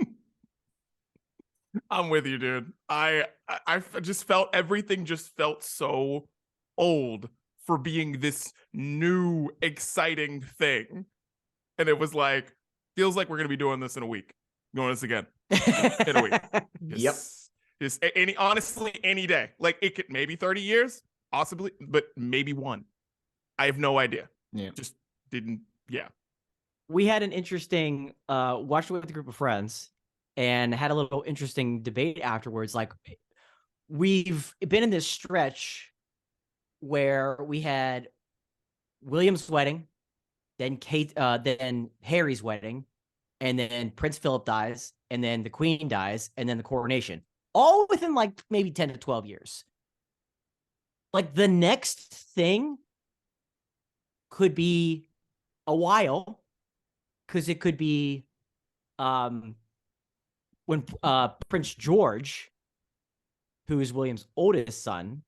I'm with you, dude. I just felt everything just felt so old for being this new, exciting thing. And it was like, feels like we're gonna be doing this in a week. Doing this again in a week. Yep. Just honestly, any day. Like it could maybe 30 years, possibly, but maybe one. I have no idea. Yeah. Just didn't, yeah. We had an interesting watched it with a group of friends and had a little interesting debate afterwards. Like, we've been in this stretch where we had William's wedding, then then Harry's wedding, and then Prince Philip dies, and then the Queen dies, and then the coronation, all within like maybe 10 to 12 years. Like, the next thing could be a while, because it could be when Prince George, who is William's oldest son,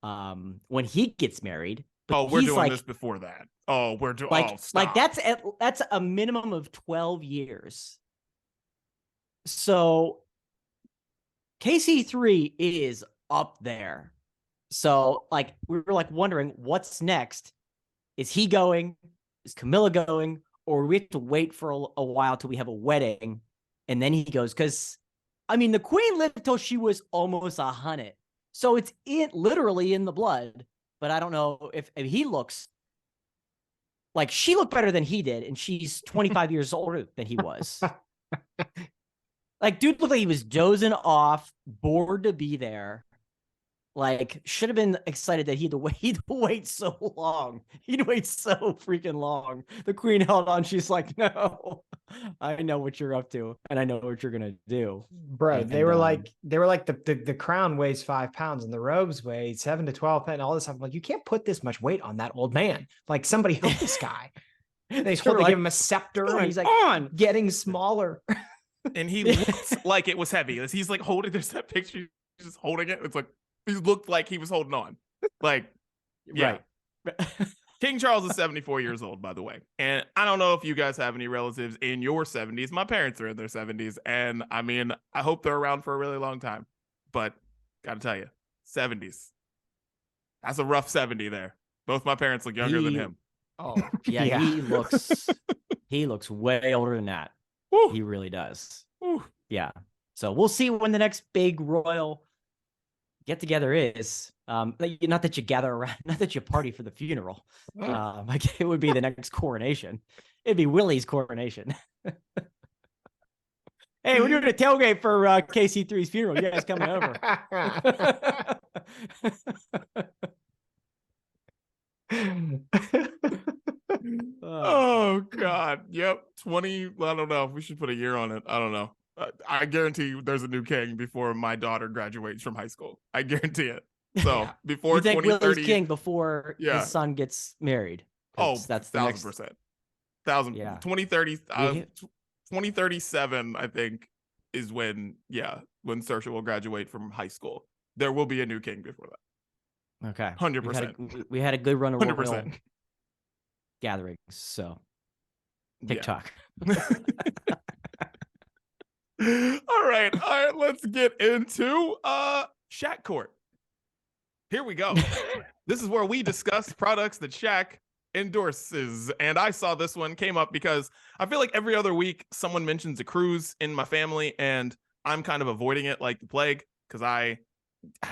when he gets married. But we're doing this before that. Oh, we're doing like, oh, stop. that's a minimum of 12 years. So KC3 is up there. So like, we were like wondering what's next. Is he going? Is Camilla going? Or we have to wait for a while till we have a wedding and then he goes? Because I mean, the Queen lived till she was almost 100. So it's literally in the blood. But I don't know if he looks like, she looked better than he did, and she's 25 years older than he was. Like, dude looked like he was dozing off, bored to be there. Like, should have been excited that he'd wait so long. He'd wait so freaking long. The Queen held on. She's like, no, I know what you're up to, and I know what you're gonna do. Bro, they were like the crown weighs 5 pounds and the robes weigh 7 to 12 and all this stuff. I'm like, you can't put this much weight on that old man. Like, somebody help this guy. They supposed to give him a scepter, and he's like getting smaller. And he looks like it was heavy. He's like holding, there's that picture, he's just holding it. It's like, he looked like he was holding on. Like, yeah. Right. King Charles is 74 years old, by the way. And I don't know if you guys have any relatives in your 70s. My parents are in their 70s. And I mean, I hope they're around for a really long time. But gotta tell you, 70s. That's a rough 70 there. Both my parents look younger than him. Oh, yeah, yeah. He looks way older than that. Woo. He really does. Woo. Yeah. So we'll see when the next big royal get together is. Not that you gather around, not that you party for the funeral. Like, it would be the next coronation. It'd be Willie's coronation. Hey, we're doing a tailgate for KC3's funeral. You guys coming over? Oh God. Yep. 20. I don't know. We should put a year on it. I don't know. I guarantee you there's a new king before my daughter graduates from high school. I guarantee it. So before you think 2030, Willie's king before his son gets married. Oh, that's the 1,000%. 1,000. Yeah. 2030. 2037, I think, is when Saoirse will graduate from high school. There will be a new king before that. Okay. 100%. We had a good run of 100% gatherings. So TikTok. All right. Let's get into Shaq Court. Here we go. This is where we discuss products that Shaq endorses. And I saw this one came up because I feel like every other week someone mentions a cruise in my family, and I'm kind of avoiding it like the plague because I've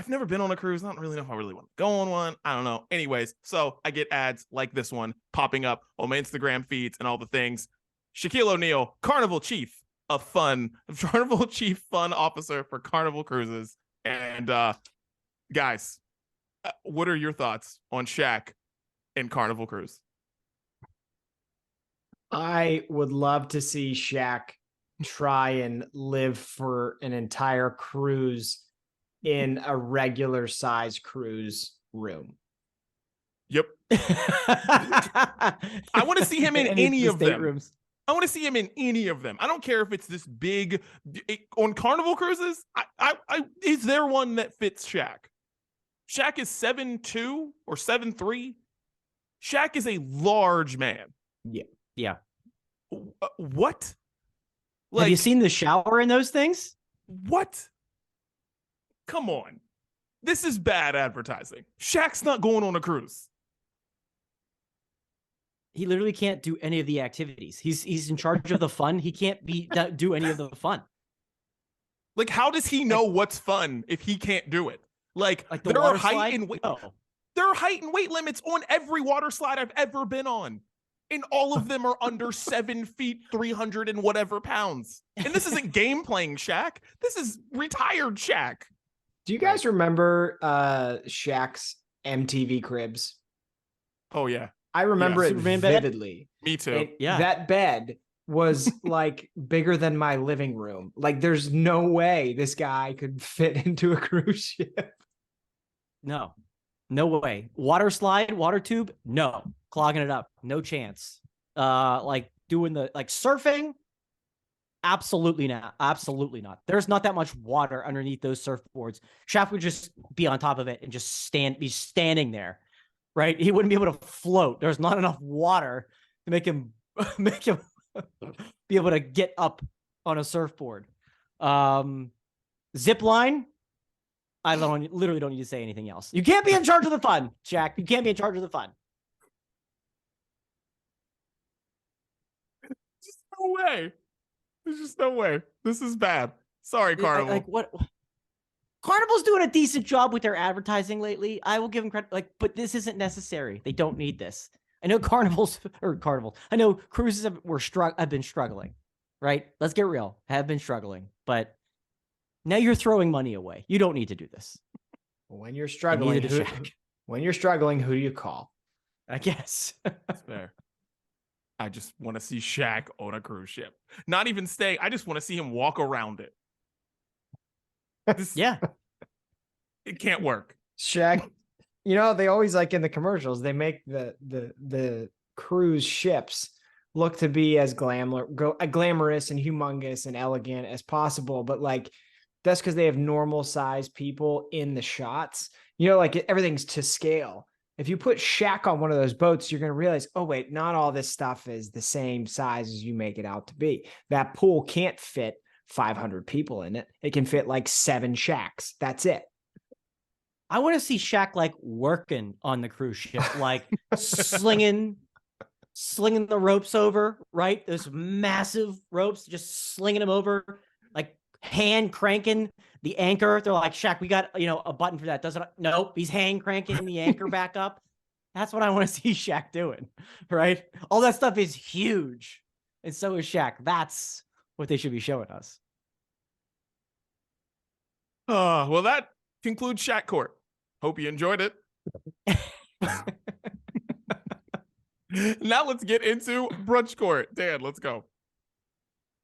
never been on a cruise. I don't really know if I really want to go on one. I don't know. Anyways, so I get ads like this one popping up on my Instagram feeds and all the things. Shaquille O'Neal, Carnival Chief Fun Officer for Carnival Cruises. And guys, what are your thoughts on Shaq and Carnival Cruise? I would love to see Shaq try and live for an entire cruise in a regular size cruise room. Yep. I want to see him in any of them. Rooms. I want to see him in any of them. I don't care if it's this big on Carnival Cruises. Is there one that fits Shaq? Shaq is 7'2" or 7'3". Shaq is a large man. Yeah. What? Have you seen the shower in those things? What? Come on. This is bad advertising. Shaq's not going on a cruise. He literally can't do any of the activities. He's in charge of the fun. He can't do any of the fun. Like, how does he know what's fun if he can't do it? Like the there water are height slide? and weight. No. There are height and weight limits on every water slide I've ever been on. And all of them are under 7 feet, 300 and whatever pounds. And this isn't game playing Shaq. This is retired Shaq. Do you guys remember Shaq's MTV Cribs? Oh, yeah. I remember it Superman vividly. Bed? Me too. That bed was like bigger than my living room. Like, there's no way this guy could fit into a cruise ship. No way. Water slide, water tube, no. Clogging it up, no chance. Like doing the surfing, absolutely not. There's not that much water underneath those surfboards. Shaq would just be on top of it and just be standing there, right? He wouldn't be able to float. There's not enough water to make him be able to get up on a surfboard. Zip line, I literally don't need to say anything else. You can't be in charge of the fun, Shaq. You can't be in charge of the fun. No way. There's just no way. This is bad. Sorry, Carnival. Like what? Carnival's doing a decent job with their advertising lately. I will give them credit. But this isn't necessary. They don't need this. I know I know cruises have been struggling, right? Let's get real. Have been struggling, but now you're throwing money away. You don't need to do this. When you're struggling, who do you call? I guess. That's fair. I just want to see Shaq on a cruise ship. Not even stay. I just want to see him walk around it. Yeah. It can't work. Shaq, they always, like in the commercials, they make the cruise ships look to be as glamorous and humongous and elegant as possible. But like, that's because they have normal sized people in the shots. Like everything's to scale. If you put Shaq on one of those boats, you're going to realize, oh, wait, not all this stuff is the same size as you make it out to be. That pool can't fit 500 people in it. It can fit like 7 Shaqs. That's it. I want to see Shaq like working on the cruise ship, like slinging the ropes over, right? Those massive ropes, just slinging them over, like hand cranking the anchor. They're like, Shaq, we got, a button for that. Doesn't, nope. He's hand cranking the anchor back up. That's what I want to see Shaq doing, right? All that stuff is huge. And so is Shaq. That's what they should be showing us. Well, that concludes Shaq Court. Hope you enjoyed it. Now let's get into Brunch Court. Dan, let's go.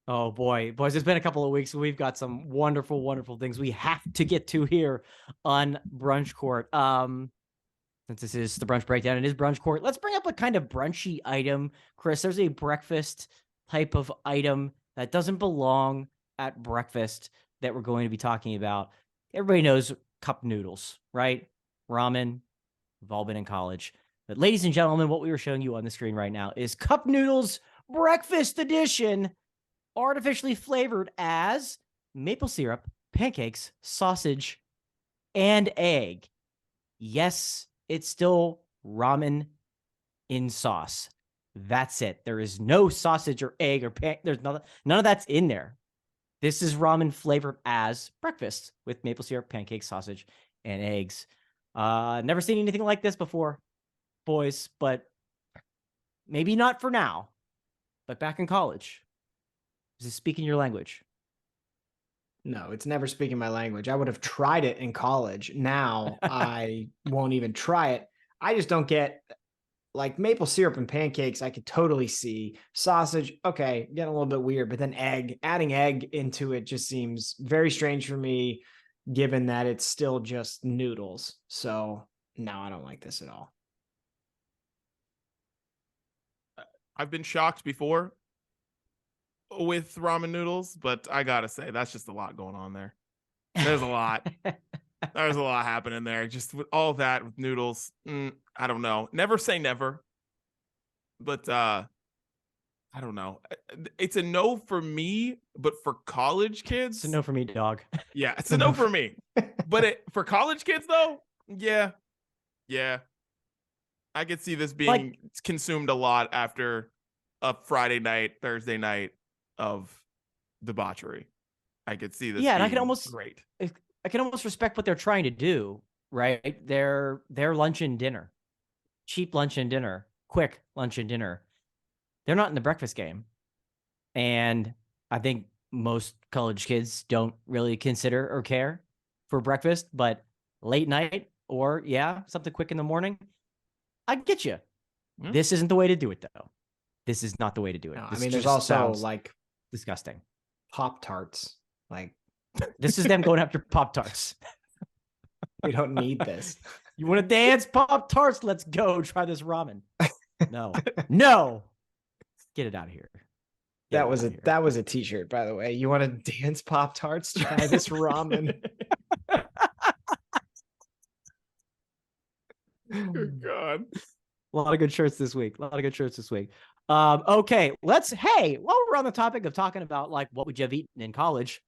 Oh boy, boys, it's been a couple of weeks. We've got some wonderful, wonderful things we have to get to here on Brunch Court. Since this is the brunch breakdown, it is Brunch Court. Let's bring up a kind of brunchy item. Chris, there's a breakfast type of item that doesn't belong at breakfast that we're going to be talking about. Everybody knows cup noodles, right? Ramen. We've all been in college. But ladies and gentlemen, what we were showing you on the screen right now is cup noodles breakfast edition, artificially flavored as maple syrup, pancakes, sausage, and egg. Yes, it's still ramen in sauce. That's it. There is no sausage or egg or there's none of that's in there. This is ramen flavored as breakfast with maple syrup, pancakes, sausage, and eggs. Never seen anything like this before, boys, but maybe not for now. But back in college, is it speaking your language? No, it's never speaking my language. I would have tried it in college. Now I won't even try it. I just don't get, like, maple syrup and pancakes. I could totally see. Sausage, okay, getting a little bit weird, but then adding egg into it just seems very strange for me, given that it's still just noodles. So no, I don't like this at all. I've been shocked before with ramen noodles, but I gotta say, that's just a lot going on there. There's a lot. There's a lot happening there. Just with all that with noodles. I don't know. Never say never. But I don't know. It's a no for me, but for college kids, It's a no for me, dog. yeah, it's a no for me. But for college kids though, yeah, I could see this being consumed a lot after a Friday night, Thursday night of debauchery. I could see this. Yeah, and I can almost respect what they're trying to do. Right, their lunch and dinner, cheap lunch and dinner, quick lunch and dinner. They're not in the breakfast game. And I think most college kids don't really consider or care for breakfast, but late night or something quick in the morning, I get you. This isn't the way to do it though. This is not the way to do it. No, I mean, there's also like disgusting Pop-Tarts. Like this is them going after Pop-Tarts. We don't need this. You want to dance? Pop-Tarts? Let's go try this ramen. No. Get it out of here. That was a t-shirt, by the way. You want to dance Pop-Tarts? Try this ramen. Good God. A lot of good shirts this week. Okay, while we're on the topic of talking about like what would you have eaten in college,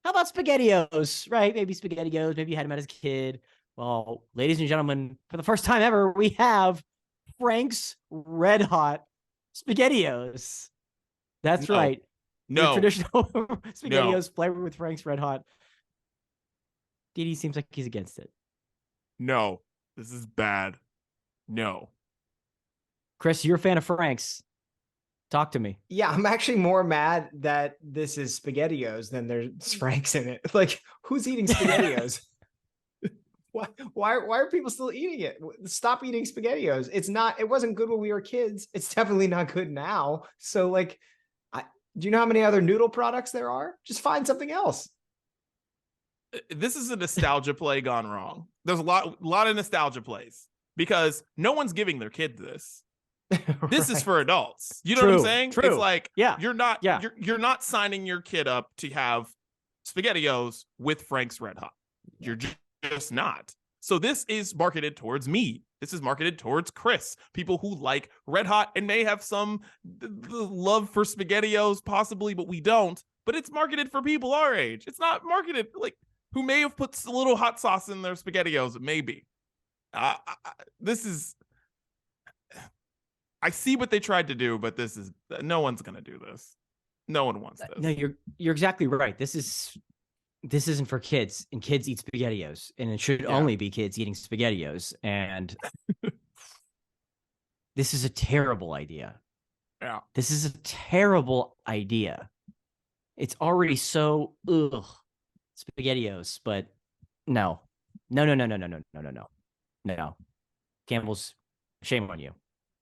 how about SpaghettiOs, right? Maybe SpaghettiOs, maybe you had them as a kid. Well, ladies and gentlemen, for the first time ever, we have Frank's Red Hot SpaghettiOs. That's right. No. The traditional SpaghettiOs flavored with Frank's Red Hot. Didi seems like he's against it. No, this is bad. No. Chris, you're a fan of Frank's. Talk to me. Yeah, I'm actually more mad that this is SpaghettiOs than there's Frank's in it. Like, who's eating SpaghettiOs? Why are people still eating it? Stop eating SpaghettiOs. It wasn't good when we were kids. It's definitely not good now. So like, do you know how many other noodle products there are? Just find something else. This is a nostalgia play gone wrong. There's a lot of nostalgia plays because no one's giving their kid this. This is for adults. You know what I'm saying? True. It's like, yeah, you're not signing your kid up to have SpaghettiOs with Frank's Red Hot. You're just not. So this is marketed towards me. This is marketed towards Chris, people who like Red Hot and may have some love for SpaghettiOs possibly, but we don't. But it's marketed for people our age. It's not marketed like who may have put a little hot sauce in their SpaghettiOs. Maybe. This is. I see what they tried to do, but no one's gonna do this. No one wants this. No, you're exactly right. This isn't for kids, and kids eat SpaghettiOs, and it should only be kids eating SpaghettiOs. And this is a terrible idea. Yeah, this is a terrible idea. It's already so SpaghettiOs, but no. Campbell's, shame on you.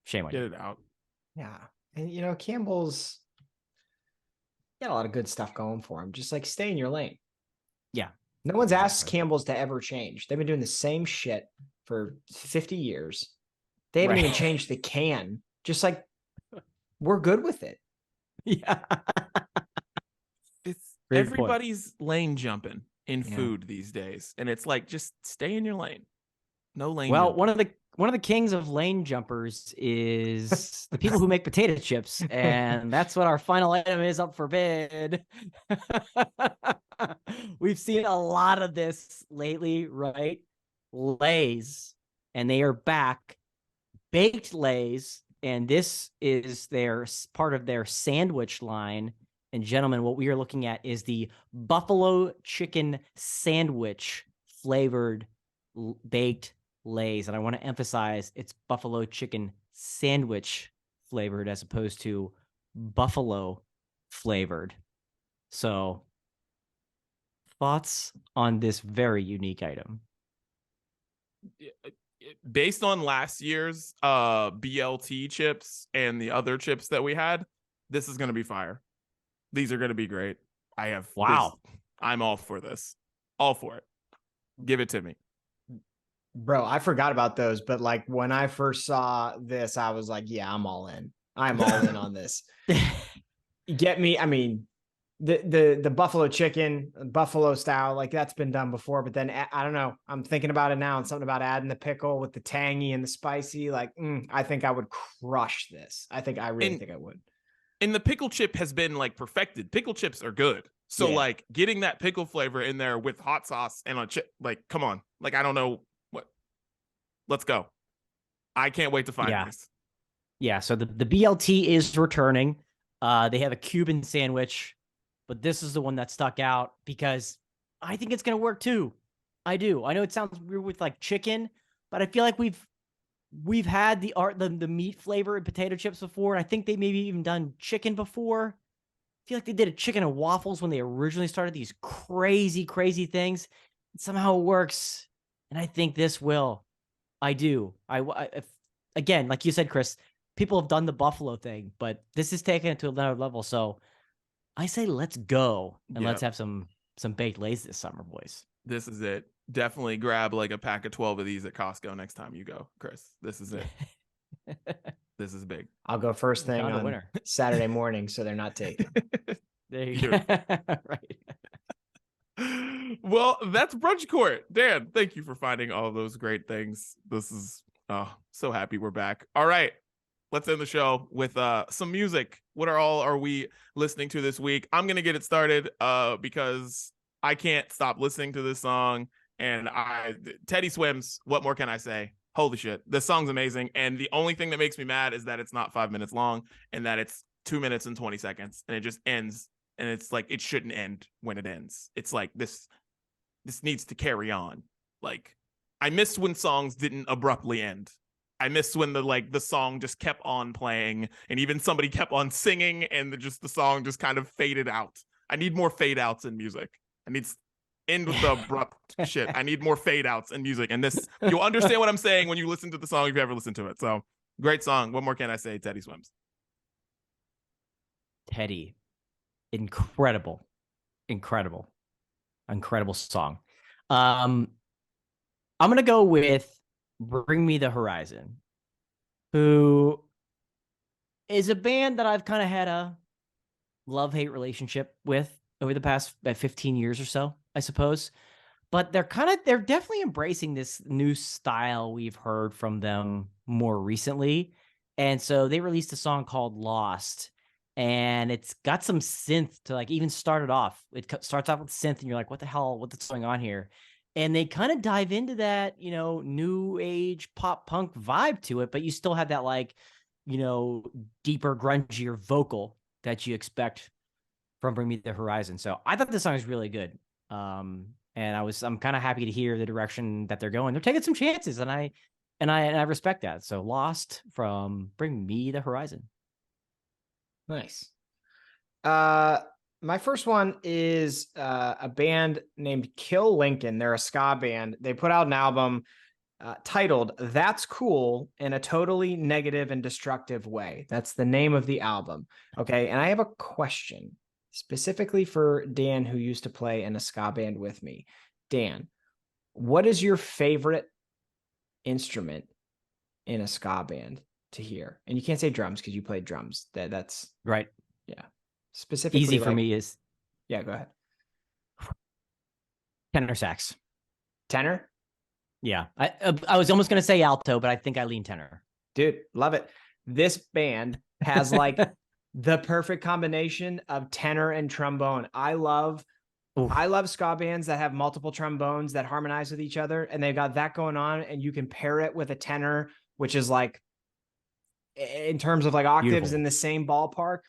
Shame on you. Get it out. Yeah. And Campbell's got a lot of good stuff going for him. Just like stay in your lane. Yeah. No one's asked Campbell's to ever change. They've been doing the same shit for 50 years. They haven't even changed the can. Just like we're good with it. Yeah. It's everybody's lane jumping in food these days. And it's like, just stay in your lane. No lane. Well, jumping. one of the kings of lane jumpers is the people who make potato chips, and that's what our final item is up for bid. We've seen a lot of this lately, right? Lay's, and they are back. Baked Lay's, and this is their part of their sandwich line. And gentlemen, what we are looking at is the buffalo chicken sandwich flavored baked Lay's, and I want to emphasize it's buffalo chicken sandwich flavored as opposed to buffalo flavored. So, thoughts on this very unique item? Based on last year's BLT chips and the other chips that we had, this is going to be fire. These are going to be great. I'm all for this. All for it. Give it to me. Bro, I forgot about those, but like when I first saw this, I was like, yeah, I'm all in. I'm all in on this. Get me, I mean, the buffalo chicken, buffalo style, like that's been done before, but then I don't know. I'm thinking about it now and something about adding the pickle with the tangy and the spicy. Like, I think I would crush this. I really think I would. And the pickle chip has been like perfected. Pickle chips are good. So like getting that pickle flavor in there with hot sauce and a chip, like, come on. Like, I don't know what. Let's go. I can't wait to find this. Yeah. So the BLT is returning. They have a Cuban sandwich, but this is the one that stuck out because I think it's going to work too. I do. I know it sounds weird with like chicken, but I feel like we've had the meat flavor in potato chips before. And I think they maybe even done chicken before. I feel like they did a chicken and waffles when they originally started these crazy, crazy things. And somehow it works. And I think this will. I do. Again, like you said, Chris, people have done the buffalo thing, but this is taking it to another level. So I say, let's go and let's have some baked lays this summer, boys. This is it. Definitely grab like a pack of 12 of these at Costco next time you go, Chris. This is it. This is big. I'll go first thing on Saturday morning, so they're not taken. There you go. Right. Well, that's Brunch Court. Dan, thank you for finding all of those great things. This is so happy we're back. All right. Let's end the show with some music. What are we listening to this week? I'm gonna get it started because I can't stop listening to this song. And Teddy Swims. What more can I say? Holy shit, this song's amazing. And the only thing that makes me mad is that it's not 5 minutes long and that it's 2 minutes and 20 seconds and it just ends. And it's like it shouldn't end when it ends. It's like this needs to carry on. Like, I miss when songs didn't abruptly end. I miss when the song just kept on playing and even somebody kept on singing and the song just kind of faded out. I need more fade outs in music. I need end with the abrupt shit. I need more fade outs in music. And this, you'll understand what I'm saying when you listen to the song if you ever listen to it. So great song. What more can I say? Teddy Swims. Teddy. Incredible song. I'm gonna go with Bring Me the Horizon, who is a band that I've kind of had a love-hate relationship with over the past 15 years or so, I suppose. But they're definitely embracing this new style we've heard from them more recently. And so they released a song called Lost. And it's got some synth to like even start it off. It starts off with synth and you're like, what the hell, what's going on here? And they kind of dive into that, new age pop punk vibe to it, but you still have that like, deeper, grungier vocal that you expect from Bring Me the Horizon. So I thought this song was really good. And I'm kind of happy to hear the direction that they're going. They're taking some chances and I respect that. So Lost from Bring Me the Horizon. Nice. My first one is a band named Kill Lincoln. They're a ska band. They put out an album titled That's Cool in a Totally Negative and Destructive Way. That's the name of the album. Okay. And I have a question specifically for Dan, who used to play in a ska band with me. Dan, what is your favorite instrument in a ska band to hear? And you can't say drums because you played drums. That's right. Yeah. Specifically easy for me is go ahead. Tenor sax. Tenor? Yeah. I was almost going to say alto, but I think I lean tenor. Dude, love it. This band has like the perfect combination of tenor and trombone. I love ska bands that have multiple trombones that harmonize with each other, and they've got that going on, and you can pair it with a tenor, which is like, in terms of like octaves, beautiful, in the same ballpark.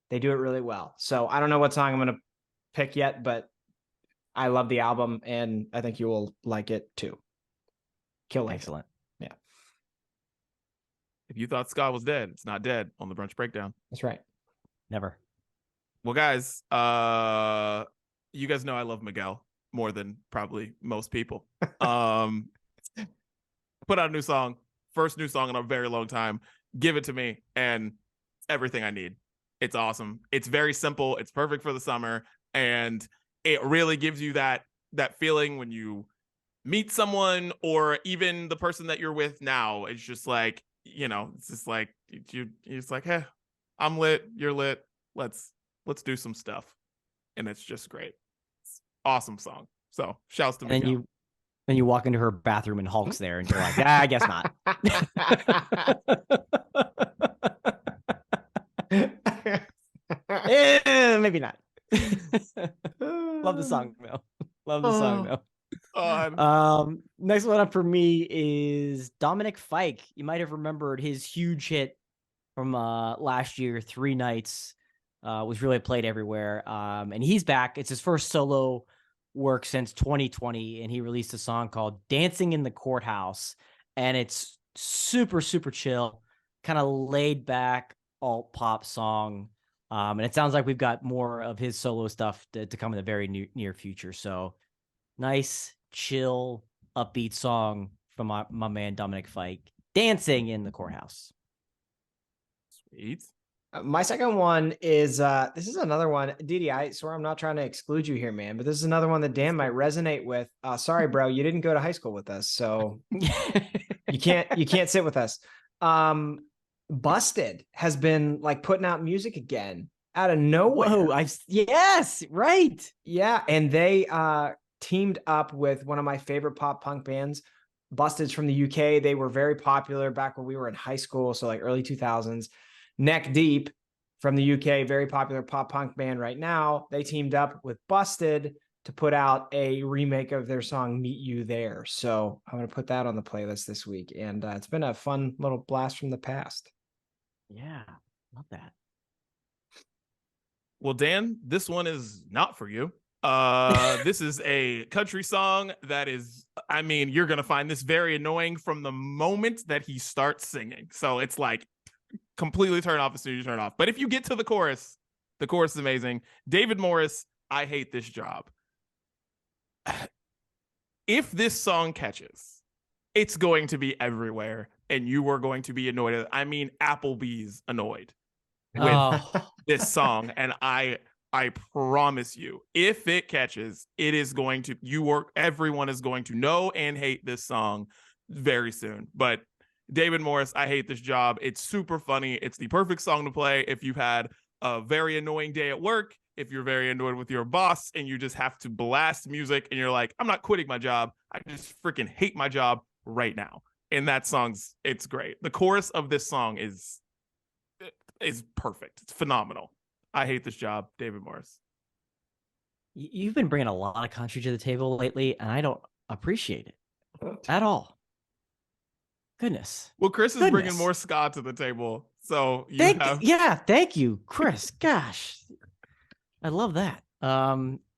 They do it really well. So I don't know what song I'm going to pick yet, but I love the album and I think you will like it too. Kill Lincoln. Excellent. Yeah. If you thought ska was dead, it's not dead on the Brunch Breakdown. That's right. Never. Well, guys, you guys know I love Miguel more than probably most people. Put out a new song, first new song in a very long time. Give it to me and everything I need. It's awesome. It's very simple. It's perfect for the summer. And it really gives you that feeling when you meet someone or even the person that you're with now. It's just like, it's just like, you're just like, hey, I'm lit. You're lit. Let's do some stuff. And it's just great. It's awesome song. So shouts to me. Then you walk into her bathroom and Hulk's there and you're like, I guess not. Maybe not. Love the song though. Love the song though. Next one up for me is Dominic Fike. You might have remembered his huge hit from last year, 3 Nights. Was really played everywhere. And he's back. It's his first solo work since 2020, and he released a song called Dancing in the Courthouse. And it's super, super chill, kind of laid back alt pop song. And it sounds like we've got more of his solo stuff to come in the very near future. So nice, chill, upbeat song from my man Dominic Fike, Dancing in the Courthouse. Sweet. My second one is this is another one. Didi, I swear I'm not trying to exclude you here, man, but this is another one that Dan might resonate with. Sorry, bro, you didn't go to high school with us, so you can't sit with us. Busted has been like putting out music again out of nowhere. Whoa, yes, right. Yeah, and they teamed up with one of my favorite pop punk bands, Busted's from the UK. They were very popular back when we were in high school, so like early 2000s. Neck Deep from the UK, very popular pop punk band right now. They teamed up with Busted to put out a remake of their song Meet You There. So I'm going to put that on the playlist this week. And it's been a fun little blast from the past. Yeah, love that. Well, Dan, this one is not for you. This is a country song that is, I mean, you're going to find this very annoying from the moment that he starts singing. So it's like, completely turn off as soon as you turn off. But if you get to the chorus is amazing. David Morris, I Hate This Job. If this song catches, it's going to be everywhere, and you are going to be annoyed. I mean, Applebee's annoyed with this song, and I promise you, if it catches, it is going to, everyone is going to know and hate this song very soon. But David Morris, I Hate This Job. It's super funny. It's the perfect song to play if you've had a very annoying day at work, if you're very annoyed with your boss and you just have to blast music and you're like, I'm not quitting my job. I just freaking hate my job right now. And that song's, it's great. The chorus of this song is perfect. It's phenomenal. I Hate This Job, David Morris. You've been bringing a lot of country to the table lately, and I don't appreciate it at all. Goodness. Well, Chris is bringing more ska to the table. So thank you, Chris. Gosh, I love that.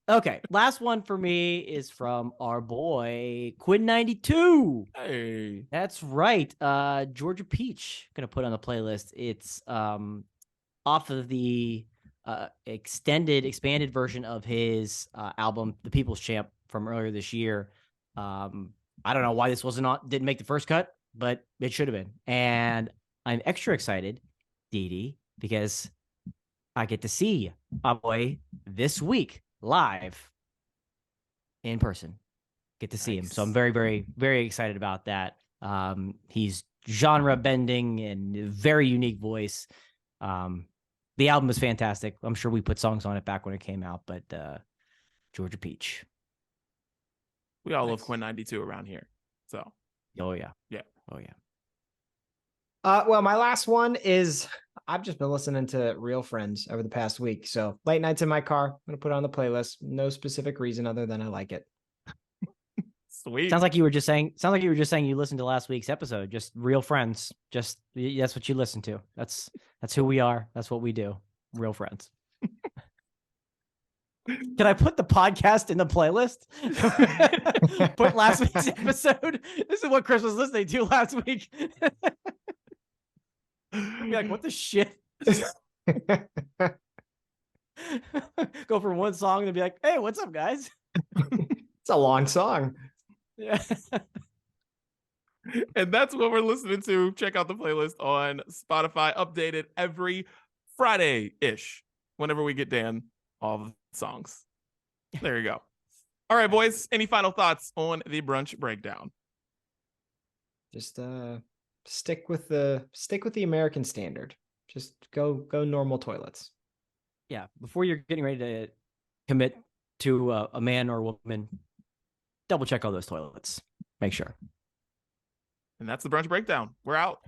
Okay, last one for me is from our boy Quinn 92. Hey, that's right. Georgia Peach gonna put on the playlist. It's off of the expanded version of his album, The People's Champ, from earlier this year. I don't know why this didn't make the first cut, but it should have been. And I'm extra excited, Didi, because I get to see our boy this week live in person. Get to see him. So I'm very, very, very excited about that. He's genre bending and very unique voice. The album is fantastic. I'm sure we put songs on it back when it came out, but Georgia Peach. We all love Quinn 92 around here. So. Oh, yeah. Yeah. Oh, yeah. Well, my last one is I've just been listening to Real Friends over the past week. So late nights in my car, I'm going to put it on the playlist. No specific reason other than I like it. Sweet. Sounds like you were just saying you listened to last week's episode. Just Real Friends. Just that's what you listen to. That's who we are. That's what we do. Real Friends. Can I put the podcast in the playlist? Put last week's episode. This is what Chris was listening to last week. I'd be like, what the shit? Go for one song and be like, hey, what's up, guys? It's a long song. Yeah. And that's what we're listening to. Check out the playlist on Spotify, updated every Friday-ish, whenever we get Dan all the songs. There you go. All right, boys. Any final thoughts on the brunch breakdown? Just stick with the American standard. Just go normal toilets. Yeah. Before you're getting ready to commit to a man or a woman, double check all those toilets. Make sure. And that's the brunch breakdown. We're out.